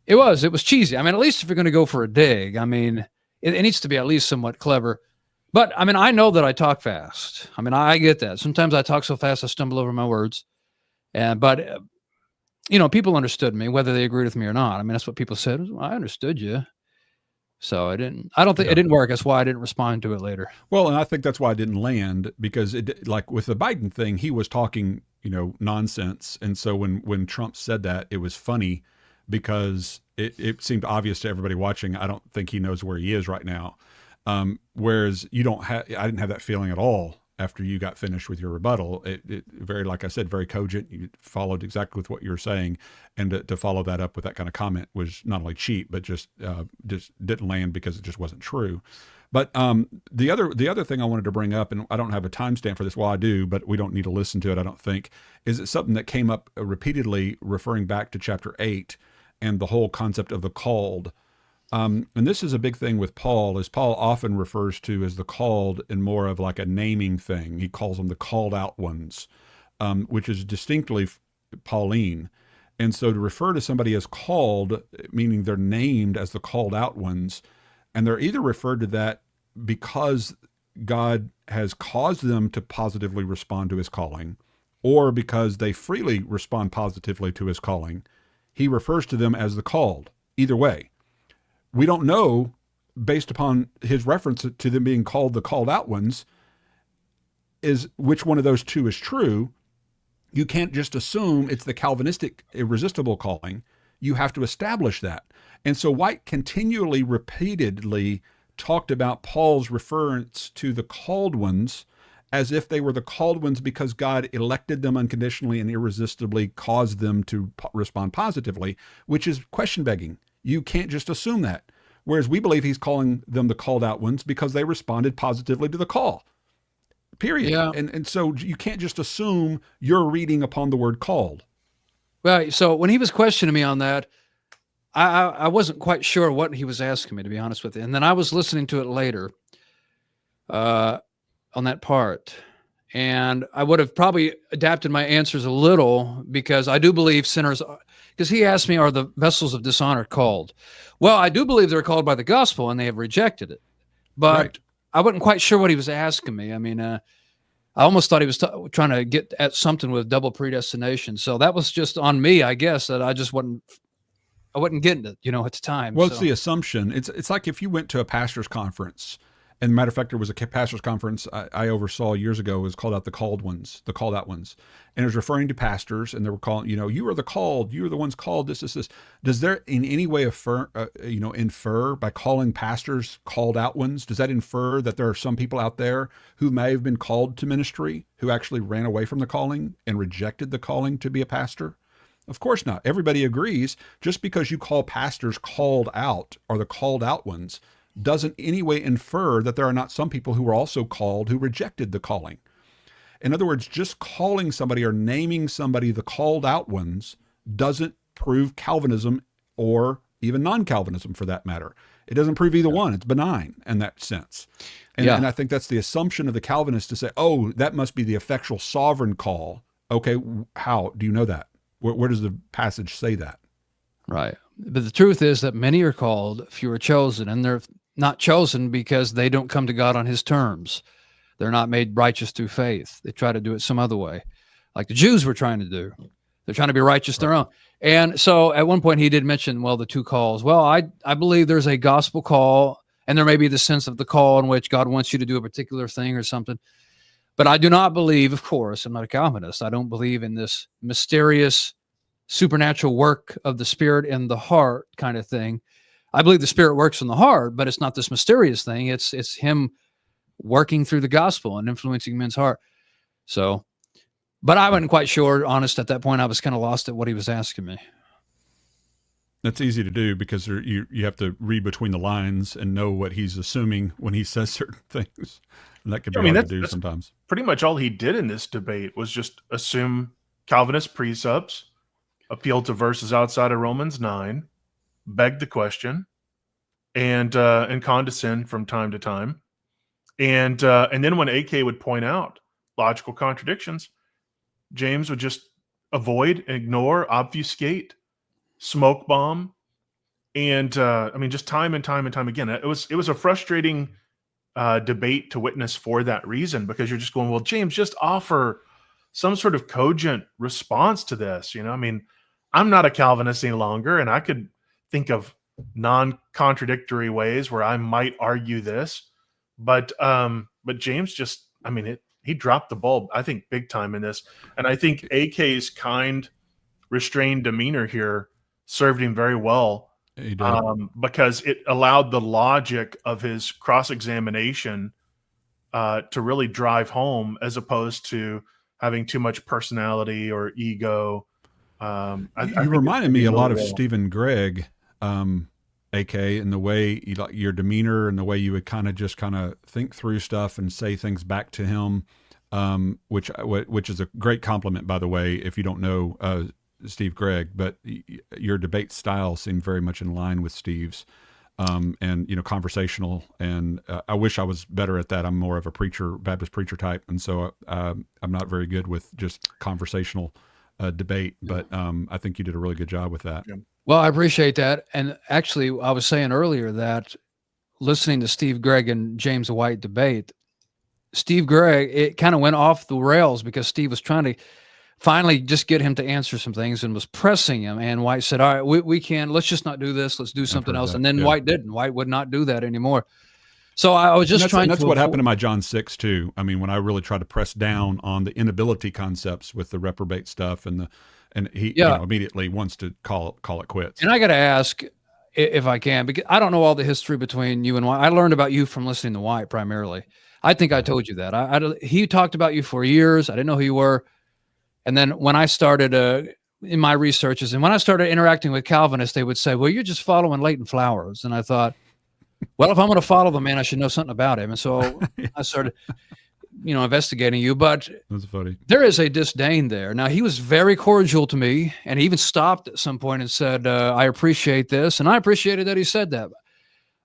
it was cheesy. I mean, at least if you're going to go for a dig, I mean, it needs to be at least somewhat clever. But I mean, I know that I talk fast. I mean, I get that. Sometimes I talk so fast I stumble over my words, but. People understood me, whether they agreed with me or not. I mean, that's what people said. I understood you. So I don't think it didn't work. That's why I didn't respond to it later. Well, and I think that's why it didn't land, because like with the Biden thing, he was talking, nonsense. And so when Trump said that, it was funny because it seemed obvious to everybody watching. I don't think he knows where he is right now. Whereas I didn't have that feeling at all. After you got finished with your rebuttal, it very, like I said, very cogent. You followed exactly with what you were saying, and to follow that up with that kind of comment was not only cheap, but just didn't land because it just wasn't true. But the other thing I wanted to bring up, and I don't have a timestamp for this. Well, I do, but we don't need to listen to it, I don't think. Is it something that came up repeatedly, referring back to chapter 8 and the whole concept of the called. And this is a big thing with Paul, as Paul often refers to as the called in more of like a naming thing. He calls them the called out ones, which is distinctly Pauline. And so to refer to somebody as called, meaning they're named as the called out ones, and they're either referred to that because God has caused them to positively respond to his calling, or because they freely respond positively to his calling. He refers to them as the called. Either way. We don't know, based upon his reference to them being called the called out ones, is which one of those two is true. You can't just assume it's the Calvinistic irresistible calling. You have to establish that. And so White continually, repeatedly talked about Paul's reference to the called ones as if they were the called ones because God elected them unconditionally and irresistibly caused them to respond positively, which is question begging. You can't just assume that. Whereas we believe he's calling them the called out ones because they responded positively to the call. Period. Yeah. And so you can't just assume you're reading upon the word called. Well, so when he was questioning me on that, I wasn't quite sure what he was asking me, to be honest with you. And then I was listening to it later on that part. And I would have probably adapted my answers a little because I do believe sinners, because he asked me, are the vessels of dishonor called? Well, I do believe they're called by the gospel and they have rejected it. But Right. I wasn't quite sure what he was asking me. I mean, I almost thought he was trying to get at something with double predestination. So that was just on me, I guess, that I wasn't getting it, at the time. Well, so. it's the assumption. It's like if you went to a pastor's conference, and matter of fact, there was a pastor's conference I oversaw years ago. It was called out the called ones, the called out ones. And it was referring to pastors, and they were calling, you are the called, you are the ones called, this. Does there in any way infer by calling pastors called out ones? Does that infer that there are some people out there who may have been called to ministry who actually ran away from the calling and rejected the calling to be a pastor? Of course not. Everybody agrees. Just because you call pastors called out or the called out ones doesn't any way infer that there are not some people who were also called who rejected the calling. In other words, just calling somebody or naming somebody the called out ones doesn't prove Calvinism or even non-Calvinism for that matter. It doesn't prove either one. It's benign in that sense. And I think that's the assumption of the Calvinists to say, oh, that must be the effectual sovereign call. Okay, how do you know that? Where does the passage say that? Right. But the truth is that many are called, few are chosen, and they're not chosen because they don't come to God on his terms. They're not made righteous through faith. They try to do it some other way, like the Jews were trying to do. They're trying to be righteous their own. And so at one point he did mention, the two calls. Well, I believe there's a gospel call, and there may be the sense of the call in which God wants you to do a particular thing or something. But I do not believe, of course, I'm not a Calvinist. I don't believe in this mysterious supernatural work of the Spirit in the heart kind of thing. I believe the Spirit works in the heart, but it's not this mysterious thing. It's him working through the gospel and influencing men's heart. So, but I wasn't quite sure, honest, at that point. I was kind of lost at what he was asking me. That's easy to do because you have to read between the lines and know what he's assuming when he says certain things. And that could be hard to do sometimes. Pretty much all he did in this debate was just assume Calvinist precepts, appeal to verses outside of Romans 9, beg the question, and condescend from time to time. And then when AK would point out logical contradictions, James would just avoid, ignore, obfuscate, smoke bomb, and just time and time and time again. It was a frustrating debate to witness for that reason, because you're just going, well, James, just offer some sort of cogent response to this. I'm not a Calvinist any longer, and I could think of non-contradictory ways where I might argue this, but James just, he dropped the ball, I think, big time in this. And I think AK's kind, restrained demeanor here served him very well, because it allowed the logic of his cross-examination to really drive home, as opposed to having too much personality or ego. You reminded me a lot of Stephen Gregg, AK, in the way your demeanor and the way you would kind of think through stuff and say things back to him, which is a great compliment, by the way, if you don't know Steve Gregg. But your debate style seemed very much in line with Steve's, and conversational. And I wish I was better at that. I'm more of a Baptist preacher type, and so I'm not very good with just conversational debate, but I think you did a really good job with that. Yeah. Well, I appreciate that. And actually, I was saying earlier that listening to Steve Gregg and James White debate, Steve Gregg, it kind of went off the rails because Steve was trying to finally just get him to answer some things and was pressing him. And White said, all right, let's just not do this. Let's do something else. And then White didn't. White would not do that anymore. So I was just trying to... That's what happened in my John 6 too. When I really tried to press down on the inability concepts with the reprobate stuff, and he immediately wants to call it quits. And I got to ask, if I can, because I don't know all the history between you and White. I learned about you from listening to White primarily. I think I told you that. He talked about you for years. I didn't know who you were. And then when I started in my researches and when I started interacting with Calvinists, they would say, well, you're just following Leighton Flowers. And I thought, well, if I'm going to follow the man, I should know something about him. And so I started, investigating you. But That's funny. there is a disdain there. Now, he was very cordial to me, and he even stopped at some point and said, I appreciate this. And I appreciated that he said that.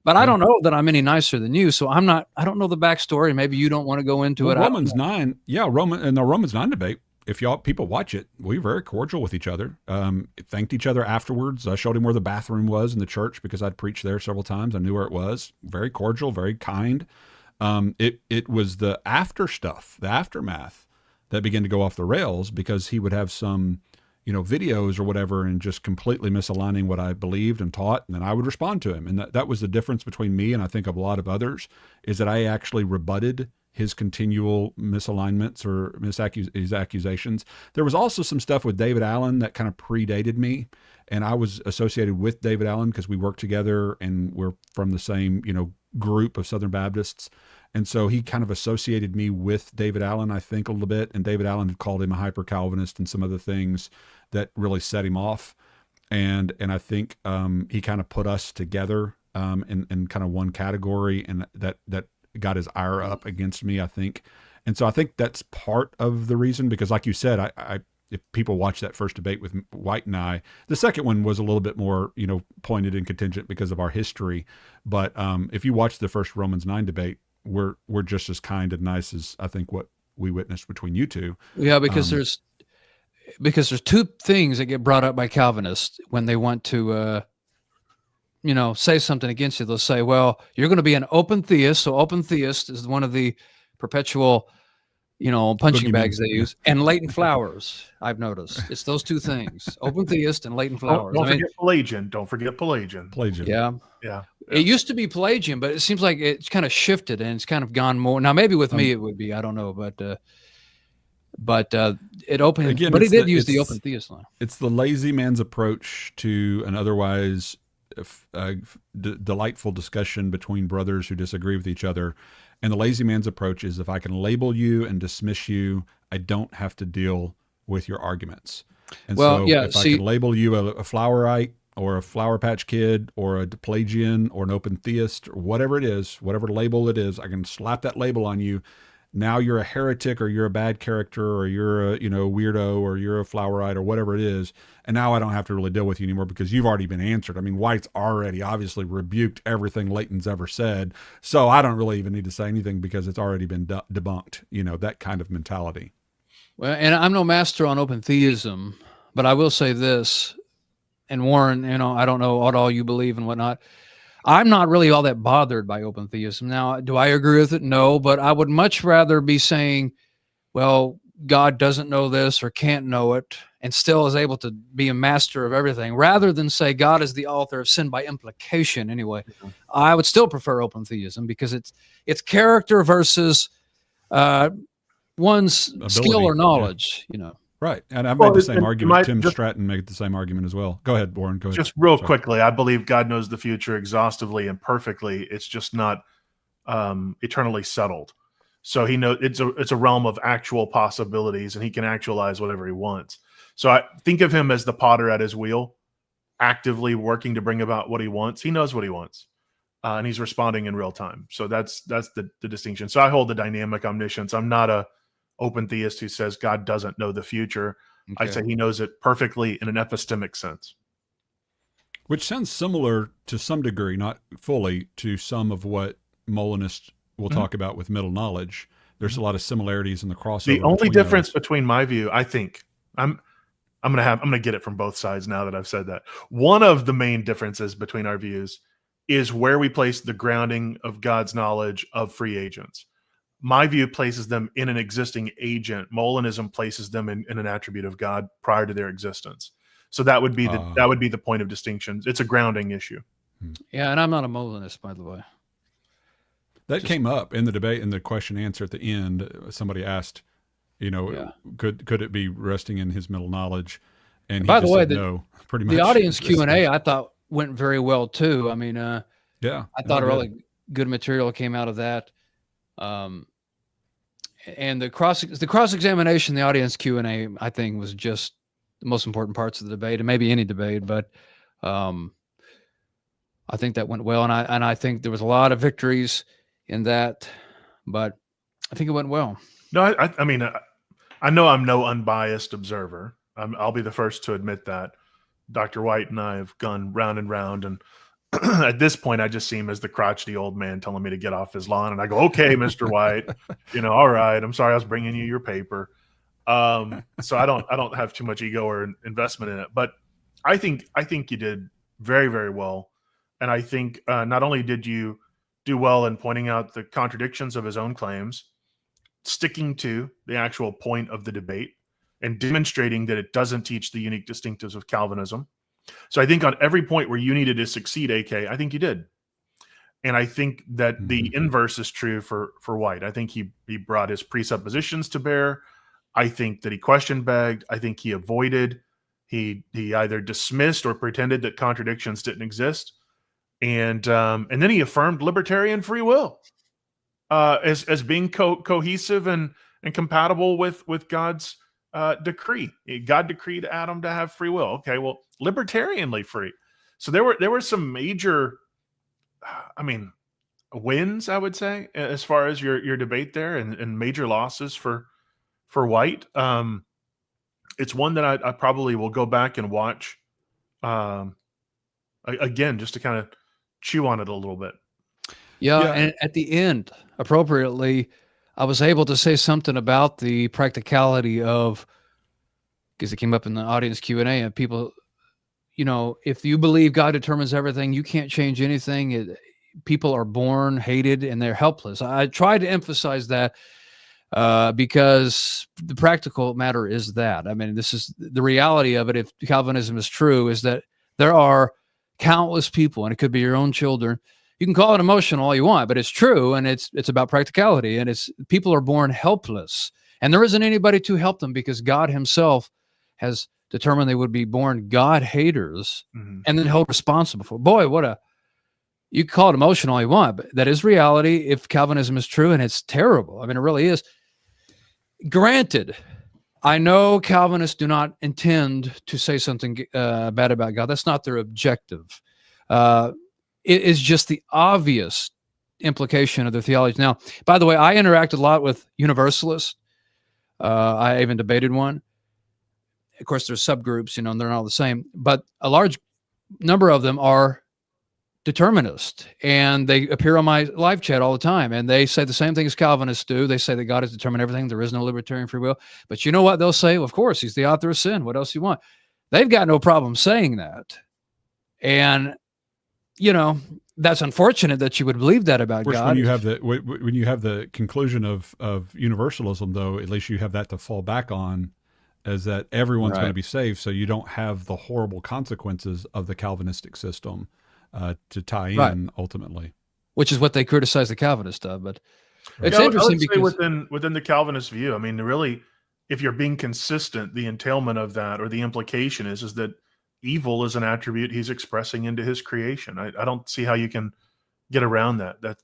But I don't know that I'm any nicer than you. So I don't know the backstory. Maybe you don't want to go into it. Romans 9. Yeah. In the Romans 9 debate, if people watch it, we were very cordial with each other. Thanked each other afterwards. I showed him where the bathroom was in the church because I'd preached there several times. I knew where it was. Very cordial, very kind. It was the after stuff, the aftermath, that began to go off the rails because he would have some, videos or whatever and just completely misaligning what I believed and taught, and then I would respond to him. And that was the difference between me and I think of a lot of others, is that I actually rebutted his continual misalignments or his accusations. There was also some stuff with David Allen that kind of predated me, and I was associated with David Allen because we worked together and we're from the same, group of Southern Baptists. And so he kind of associated me with David Allen, I think, a little bit. And David Allen had called him a hyper-Calvinist and some other things that really set him off. And I think he kind of put us together in kind of one category, and that got his ire up against me, I think. And so I think that's part of the reason, because like you said, if people watch that first debate with White and I, the second one was a little bit more, pointed and contingent because of our history. But if you watch the first Romans 9 debate, we're just as kind and nice as I think what we witnessed between you two. Yeah, because there's two things that get brought up by Calvinists when they want to, say something against you. They'll say, well, you're going to be an open theist. So open theist is one of the perpetual, punching bags they use. And Leighton Flowers, I've noticed. It's those two things, open theist and Leighton Flowers. Don't forget Pelagian. Don't forget Pelagian. Yeah. Yeah. It used to be Pelagian, but it seems like it's kind of shifted and it's kind of gone more. Now, maybe with me it would be, I don't know, but it opened again. But he did use the open theist line. It's the lazy man's approach to an otherwise delightful discussion between brothers who disagree with each other. And the lazy man's approach is, if I can label you and dismiss you, I don't have to deal with your arguments. And if I can label you a flowerite or a Flower Patch Kid or a Pelagian or an open theist or whatever it is, whatever label it is, I can slap that label on you. Now you're a heretic, or you're a bad character, or you're a weirdo, or you're a flowerite, or whatever it is. And now I don't have to really deal with you anymore because you've already been answered. I mean, White's already obviously rebuked everything Leighton's ever said. So I don't really even need to say anything because it's already been debunked, that kind of mentality. Well, and I'm no master on open theism, but I will say this, and Warren, I don't know what all you believe and whatnot. I'm not really all that bothered by open theism. Now, do I agree with it? No, but I would much rather be saying, well, God doesn't know this or can't know it and still is able to be a master of everything, rather than say God is the author of sin by implication anyway. Mm-hmm. I would still prefer open theism because it's character versus one's ability, skill or knowledge, Right. And I've made the same argument. Tim Stratton made the same argument as well. Go ahead, Warren. Go ahead. Just real quickly, I believe God knows the future exhaustively and perfectly. It's just not eternally settled. So he knows it's a realm of actual possibilities, and he can actualize whatever he wants. So I think of him as the potter at his wheel, actively working to bring about what he wants. He knows what he wants, and he's responding in real time. So that's the distinction. So I hold the dynamic omniscience. I'm not a open theist who says God doesn't know the future. Okay. I say he knows it perfectly in an epistemic sense. Which sounds similar to some degree, not fully, to some of what Molinists will talk about with middle knowledge. There's a lot of similarities in the crossover. The only difference between my view, I think, I'm gonna get it from both sides now that I've said that. One of the main differences between our views is where we place the grounding of God's knowledge of free agents. My view places them in an existing agent. Molinism places them in an attribute of God prior to their existence. So that would be the point of distinction. It's a grounding issue. Yeah, and I'm not a Molinist, by the way. That came up in the debate, in the question answer at the end. Somebody asked, could it be resting in his middle knowledge? And by he the way, said no. Pretty much. The audience Q&A, I thought went very well too. I mean, Yeah, I thought no, a really good material came out of that. And the cross examination, the audience Q&A, I think was just the most important parts of the debate, and maybe any debate. But I think that went well, and I think there was a lot of victories in that, but I think it went well. No, I mean, I know I'm no unbiased observer. I'll be the first to admit that. Dr. White and I have gone round and round, and at this point, I just see him as the crotchety old man telling me to get off his lawn, and I go, "Okay, Mr. White, all right. I'm sorry, I was bringing you your paper." So I don't have too much ego or investment in it, but I think you did very, very well, and I think not only did you do well in pointing out the contradictions of his own claims, sticking to the actual point of the debate, and demonstrating that it doesn't teach the unique distinctives of Calvinism. So I think on every point where you needed to succeed, AK, I think you did. And I think that the inverse is true for White. I think he brought his presuppositions to bear. I think that he question begged. I think he avoided. He either dismissed or pretended that contradictions didn't exist. And then he affirmed libertarian free will as being cohesive and compatible with God's decree. God decreed Adam to have free will. Okay, well, libertarianly free. So there were some major, wins, I would say, as far as your debate there, and major losses for White. It's one that I probably will go back and watch again, just to kind of chew on it a little bit. Yeah, and at the end, appropriately, I was able to say something about the practicality of, because it came up in the audience Q&A, and people, if you believe God determines everything, you can't change anything. People are born hated and they're helpless. I tried to emphasize that because the practical matter is that. I mean, this is the reality of it. If Calvinism is true, is that there are countless people, and it could be your own children. You can call it emotional all you want, but it's true, and it's about practicality, and people are born helpless, and there isn't anybody to help them because God himself has determined they would be born God haters and then held responsible for. Boy, you call it emotional all you want, but that is reality if Calvinism is true, and it's terrible. I mean, it really is. Granted, I know Calvinists do not intend to say something bad about God. That's not their objective. It is just the obvious implication of their theology. Now, by the way, I interacted a lot with Universalists. I even debated one. Of course, there's subgroups, and they're not all the same, but a large number of them are determinist, and they appear on my live chat all the time, and they say the same thing as Calvinists do. They say that God has determined everything. There is no libertarian free will. But you know what they'll say? Well, of course, he's the author of sin. What else do you want? They've got no problem saying that. And, that's unfortunate that you would believe that about God. When you have the conclusion of universalism, though, at least you have that to fall back on, as that everyone's going to be saved, so you don't have the horrible consequences of the Calvinistic system to tie in ultimately. Which is what they criticize the Calvinist of. But it's interesting interesting because because within the Calvinist view, I mean, really, if you're being consistent, the entailment of that, or the implication is that evil is an attribute he's expressing into his creation. I don't see how you can get around that. That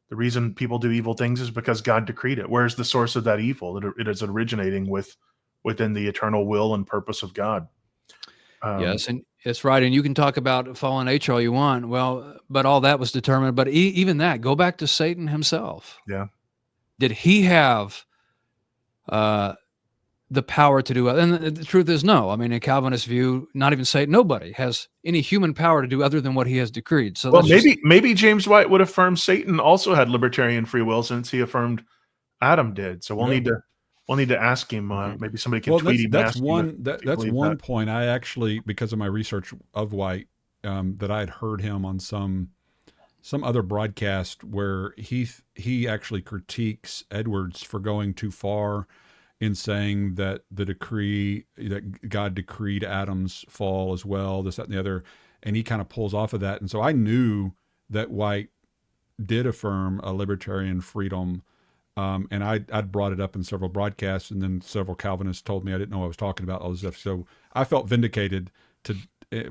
the reason people do evil things is because God decreed it. Where's the source of that evil? It is originating within the eternal will and purpose of God. Yes, and it's right. And you can talk about fallen nature all you want. Well, but all that was determined. But even that, go back to Satan himself. Yeah. Did he have the power to do it? And the truth is no. I mean, in Calvinist view, not even Satan, nobody has any human power to do other than what he has decreed. So well, maybe James White would affirm Satan also had libertarian free will, since he affirmed Adam did. So we'll need to ask him. Maybe somebody can tweet him. That's one point. I actually, because of my research of White, that I had heard him on some other broadcast where he actually critiques Edwards for going too far in saying that the decree that God decreed Adam's fall as well, this, that, and the other, and he kind of pulls off of that. And so I knew that White did affirm a libertarian freedom. And I'd brought it up in several broadcasts, and then several Calvinists told me I didn't know what I was talking about, all this stuff. So I felt vindicated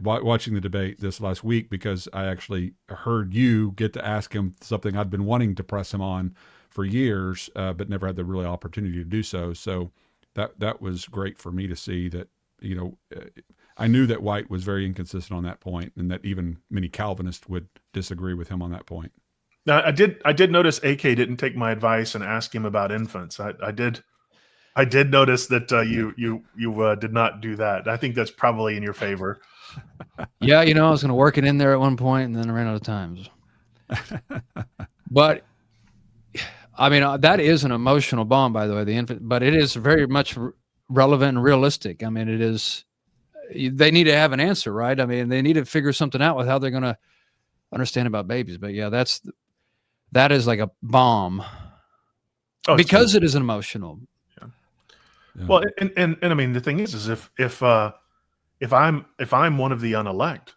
watching the debate this last week, because I actually heard you get to ask him something I'd been wanting to press him on for years, but never had the really opportunity to do so. So that was great for me to see that, I knew that White was very inconsistent on that point, and that even many Calvinists would disagree with him on that point. Now, I did notice AK didn't take my advice and ask him about infants. I did notice that you did not do that. I think that's probably in your favor. Yeah, I was going to work it in there at one point, and then I ran out of time. But I mean, that is an emotional bond, by the way, the infant. But it is very much relevant and realistic. I mean, it is. They need to have an answer, right? I mean, they need to figure something out with how they're going to understand about babies. But yeah, that is like a bomb, because it is an emotional. Yeah. Well, and I mean, the thing is if I'm one of the unelect,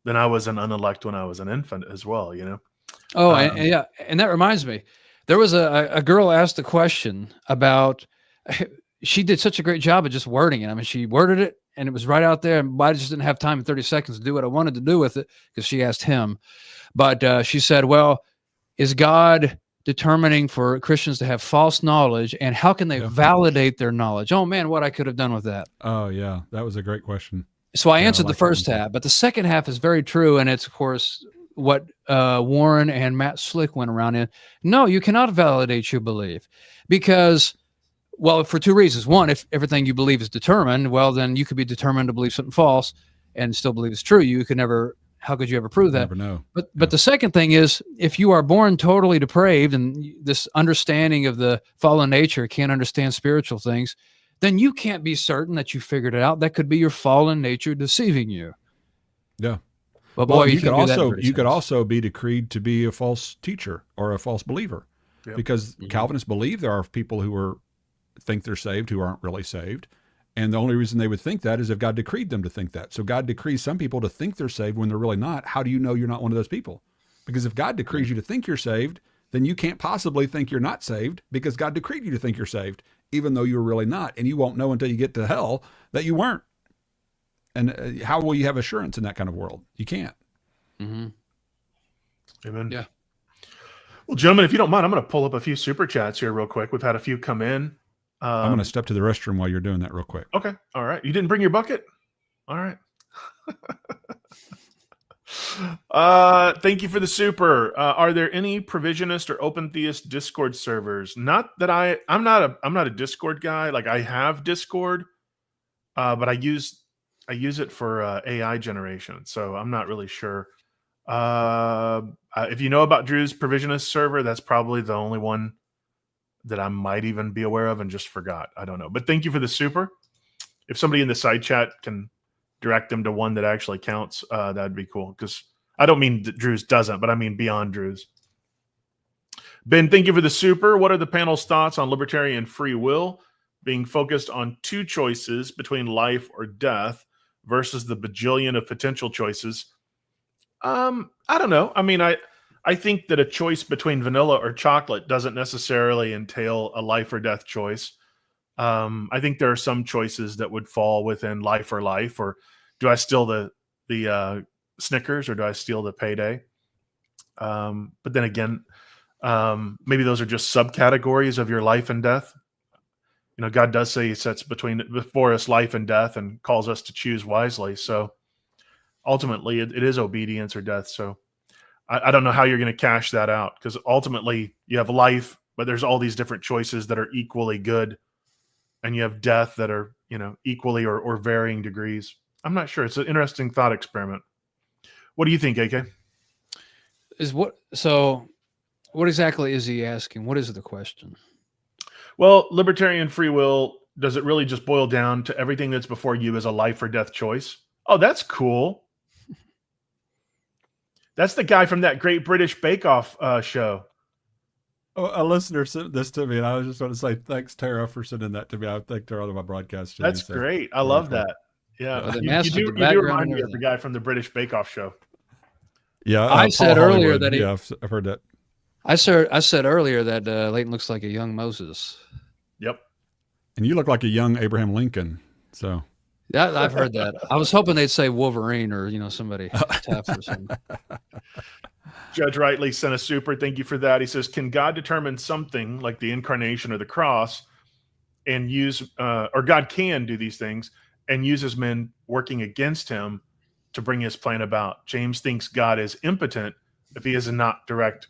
then I was an unelect when I was an infant as well, Oh, and that reminds me, there was a girl asked a question about. She did such a great job of just wording it. I mean, she worded it, and it was right out there, and I just didn't have time in 30 seconds to do what I wanted to do with it, because she asked him. But she said, well, is God determining for Christians to have false knowledge, and how can they validate their knowledge? Oh, man, what I could have done with that. Oh, yeah, that was a great question. So I answered the first half, but the second half is very true, and it's, of course, what Warren and Matt Slick went around in. No, you cannot validate your belief, because... Well, for two reasons. One, if everything you believe is determined, well, then you could be determined to believe something false and still believe it's true. You could never, how could you ever prove that? Never know. But the second thing is, if you are born totally depraved and this understanding of the fallen nature can't understand spiritual things, then you can't be certain that you figured it out. That could be your fallen nature deceiving you. Yeah. But boy, you could also be decreed to be a false teacher or a false believer, because Calvinists believe there are people who think they're saved who aren't really saved. And the only reason they would think that is if God decreed them to think that. So God decrees some people to think they're saved when they're really not. How do you know you're not one of those people? Because if God decrees you to think you're saved, then you can't possibly think you're not saved, because God decreed you to think you're saved, even though you're really not. And you won't know until you get to hell that you weren't. And how will you have assurance in that kind of world? You can't. Mm-hmm. Amen. Yeah. Well, gentlemen, if you don't mind, I'm going to pull up a few super chats here real quick. We've had a few come in. I'm going to step to the restroom while you're doing that real quick. Okay. All right. You didn't bring your bucket? All right. Thank you for the super. Are there any provisionist or open theist Discord servers? Not that I'm not a Discord guy. Like, I have Discord, but I use it for AI generation. So I'm not really sure. If you know about Drew's provisionist server, that's probably the only one that I might even be aware of and just forgot. I don't know. But thank you for the super. If somebody in the side chat can direct them to one that actually counts, that'd be cool. Because I don't mean that Drew's doesn't, but I mean beyond Drew's. Ben, thank you for the super. What are the panel's thoughts on libertarian free will being focused on two choices between life or death versus the bajillion of potential choices? I don't know. I mean, I think that a choice between vanilla or chocolate doesn't necessarily entail a life or death choice. I think there are some choices that would fall within life or life, or do I steal the Snickers or do I steal the payday? But then again, maybe those are just subcategories of your life and death. You know, God does say he sets before us life and death and calls us to choose wisely. So ultimately it is obedience or death. So I don't know how you're going to cash that out, because ultimately you have life, but there's all these different choices that are equally good, and you have death that are, equally or varying degrees. I'm not sure. It's an interesting thought experiment. What do you think, AK? So what exactly is he asking? What is the question? Well, libertarian free will, does it really just boil down to everything that's before you as a life or death choice? Oh, that's cool. That's the guy from that Great British Bake Off show. Oh, a listener sent this to me, and I was just going to say thanks, Tara, for sending that to me. I think Tara on my broadcast. That's great. I love that. Yeah, you do remind me of the guy from the British Bake Off show. Yeah, I said earlier that I've heard that. I said earlier that Leighton looks like a young Moses. Yep. And you look like a young Abraham Lincoln. So That I've heard that. I was hoping they'd say Wolverine or somebody Taft or something. Judge Rightly sent a super. Thank you for that. He says, can God determine something like the incarnation or the cross and use, or God can do these things and uses men working against him to bring his plan about? James thinks God is impotent if he has not direct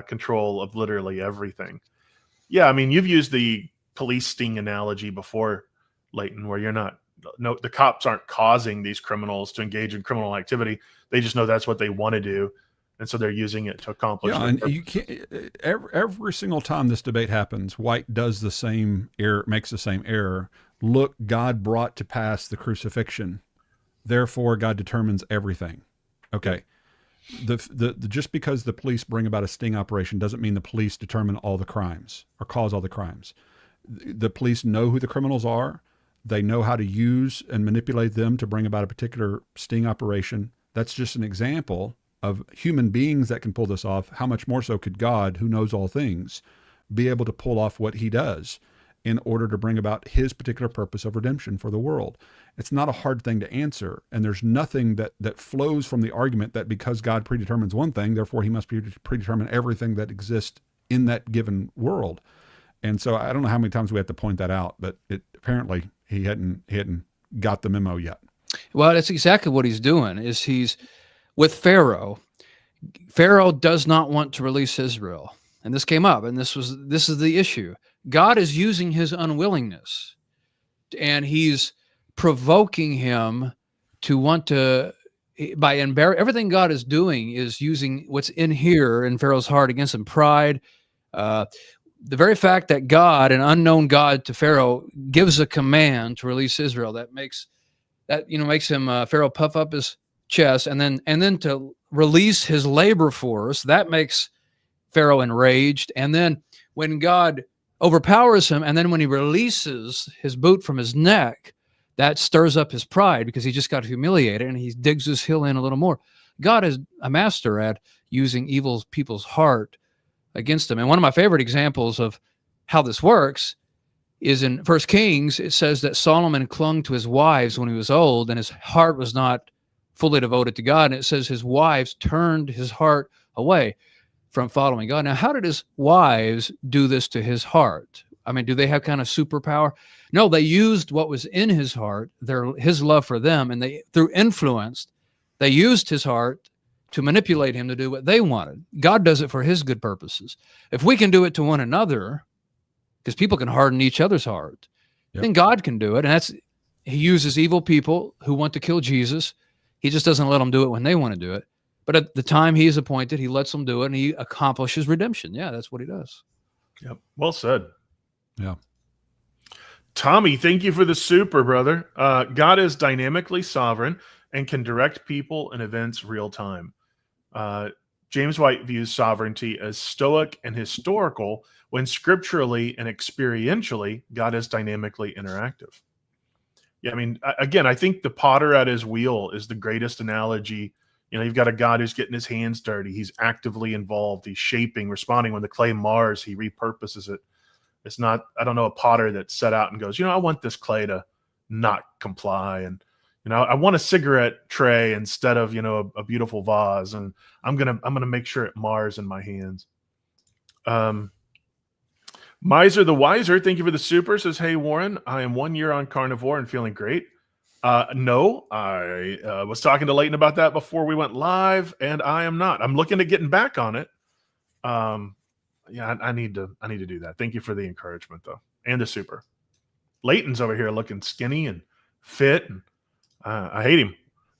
control of literally everything. Yeah, I mean, you've used the police sting analogy before, Leighton, where the cops aren't causing these criminals to engage in criminal activity. They just know that's what they want to do. And so they're using it to accomplish. Yeah, and you can't, every single time this debate happens, White does the same error, makes the same error. Look, God brought to pass the crucifixion. Therefore, God determines everything. Okay. Just because the police bring about a sting operation doesn't mean the police determine all the crimes or cause all the crimes. The police know who the criminals are. They know how to use and manipulate them to bring about a particular sting operation. That's just an example of human beings that can pull this off. How much more so could God, who knows all things, be able to pull off what he does in order to bring about his particular purpose of redemption for the world? It's not a hard thing to answer. And there's nothing that flows from the argument that because God predetermines one thing, therefore he must predetermine everything that exists in that given world. And so I don't know how many times we have to point that out, but apparently he hadn't got the memo yet. Well, that's exactly what he's doing. Is he's with Pharaoh. Pharaoh does not want to release Israel, and this came up, and this is the issue. God is using his unwillingness, and he's provoking him to want to. Everything God is doing is using what's in here in Pharaoh's heart against him: pride. The very fact that God, an unknown God to Pharaoh, gives a command to release Israel, that makes him Pharaoh puff up his chest, and then to release his labor force, that makes Pharaoh enraged. And then when God overpowers him, and then when he releases his boot from his neck, that stirs up his pride because he just got humiliated, and he digs his heel in a little more. God is a master at using evil people's heart against him. And one of my favorite examples of how this works is in 1 Kings. It says that Solomon clung to his wives when he was old, and his heart was not fully devoted to God. And it says his wives turned his heart away from following God. Now, how did his wives do this to his heart? I mean, do they have kind of superpower? No, they used what was in his heart, his love for them, and through influence, they used his heart to manipulate him to do what they wanted. God does it for his good purposes. If we can do it to one another, because people can harden each other's heart, then God can do it. And he uses evil people who want to kill Jesus. He just doesn't let them do it when they want to do it. But at the time he is appointed, he lets them do it, and he accomplishes redemption. Yeah, that's what he does. Yep. Well said. Yeah. Tommy, thank you for the super, brother. God is dynamically sovereign and can direct people and events real time. James White views sovereignty as stoic and historical, when scripturally and experientially, God is dynamically interactive. Yeah, I mean, again, I think the potter at his wheel is the greatest analogy. You've got a God who's getting his hands dirty. He's actively involved. He's shaping, responding. When the clay mars, he repurposes it. It's not, I don't know, a potter that set out and goes, I want this clay to not comply. And, I want a cigarette tray instead of, a beautiful vase. And I'm going to make sure it mars in my hands. Miser the Wiser, thank you for the super, says, hey, Warren, I am 1 year on carnivore and feeling great. No, I was talking to Leighton about that before we went live, and I am not. I'm looking at getting back on it. Yeah, I need to do that. Thank you for the encouragement, though, and the super. Leighton's over here looking skinny and fit, and I hate him.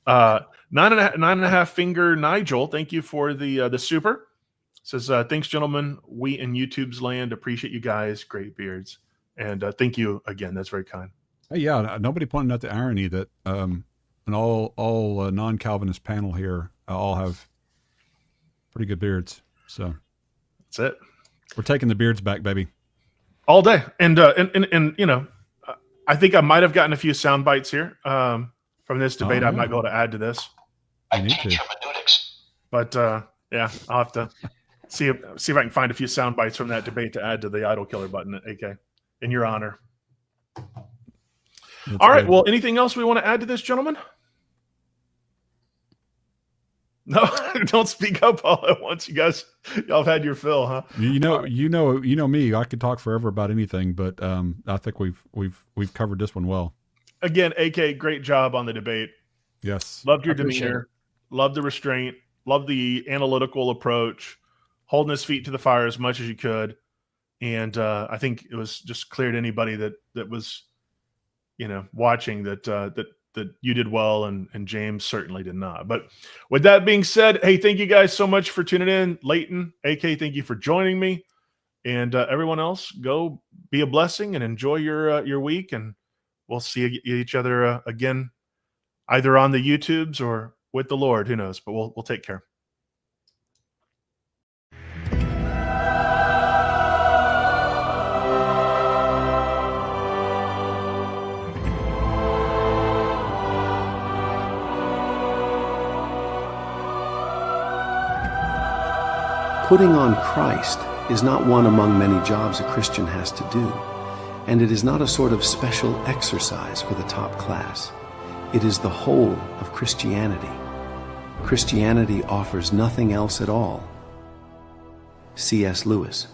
Nine and a half finger Nigel, thank you for the super. Says, thanks, gentlemen. We in YouTube's land appreciate you guys. Great beards. And thank you again. That's very kind. Hey, yeah, nobody pointed out the irony that an all non-Calvinist panel here all have pretty good beards. So that's it. We're taking the beards back, baby. All day. And I think I might have gotten a few sound bites here from this debate. I might be able to add to this. I need to. But yeah, I'll have to see if I can find a few sound bites from that debate to add to the idol killer button at AK in your honor. All right. Well, anything else we want to add to this, gentlemen? No, don't speak up all at once. Y'all have had your fill, huh? You know me. I could talk forever about anything, but I think we've covered this one well. Again, AK, great job on the debate. Yes, loved your demeanor, loved the restraint, loved the analytical approach, holding his feet to the fire as much as you could, and I think it was just clear to anybody that was, watching that you did well, and James certainly did not. But with that being said, hey, thank you guys so much for tuning in. Leighton, AK, thank you for joining me. And everyone else, go be a blessing and enjoy your week. And we'll see each other again, either on the YouTubes or with the Lord. Who knows? But we'll take care. Putting on Christ is not one among many jobs a Christian has to do, and it is not a sort of special exercise for the top class. It is the whole of Christianity. Christianity offers nothing else at all. C.S. Lewis.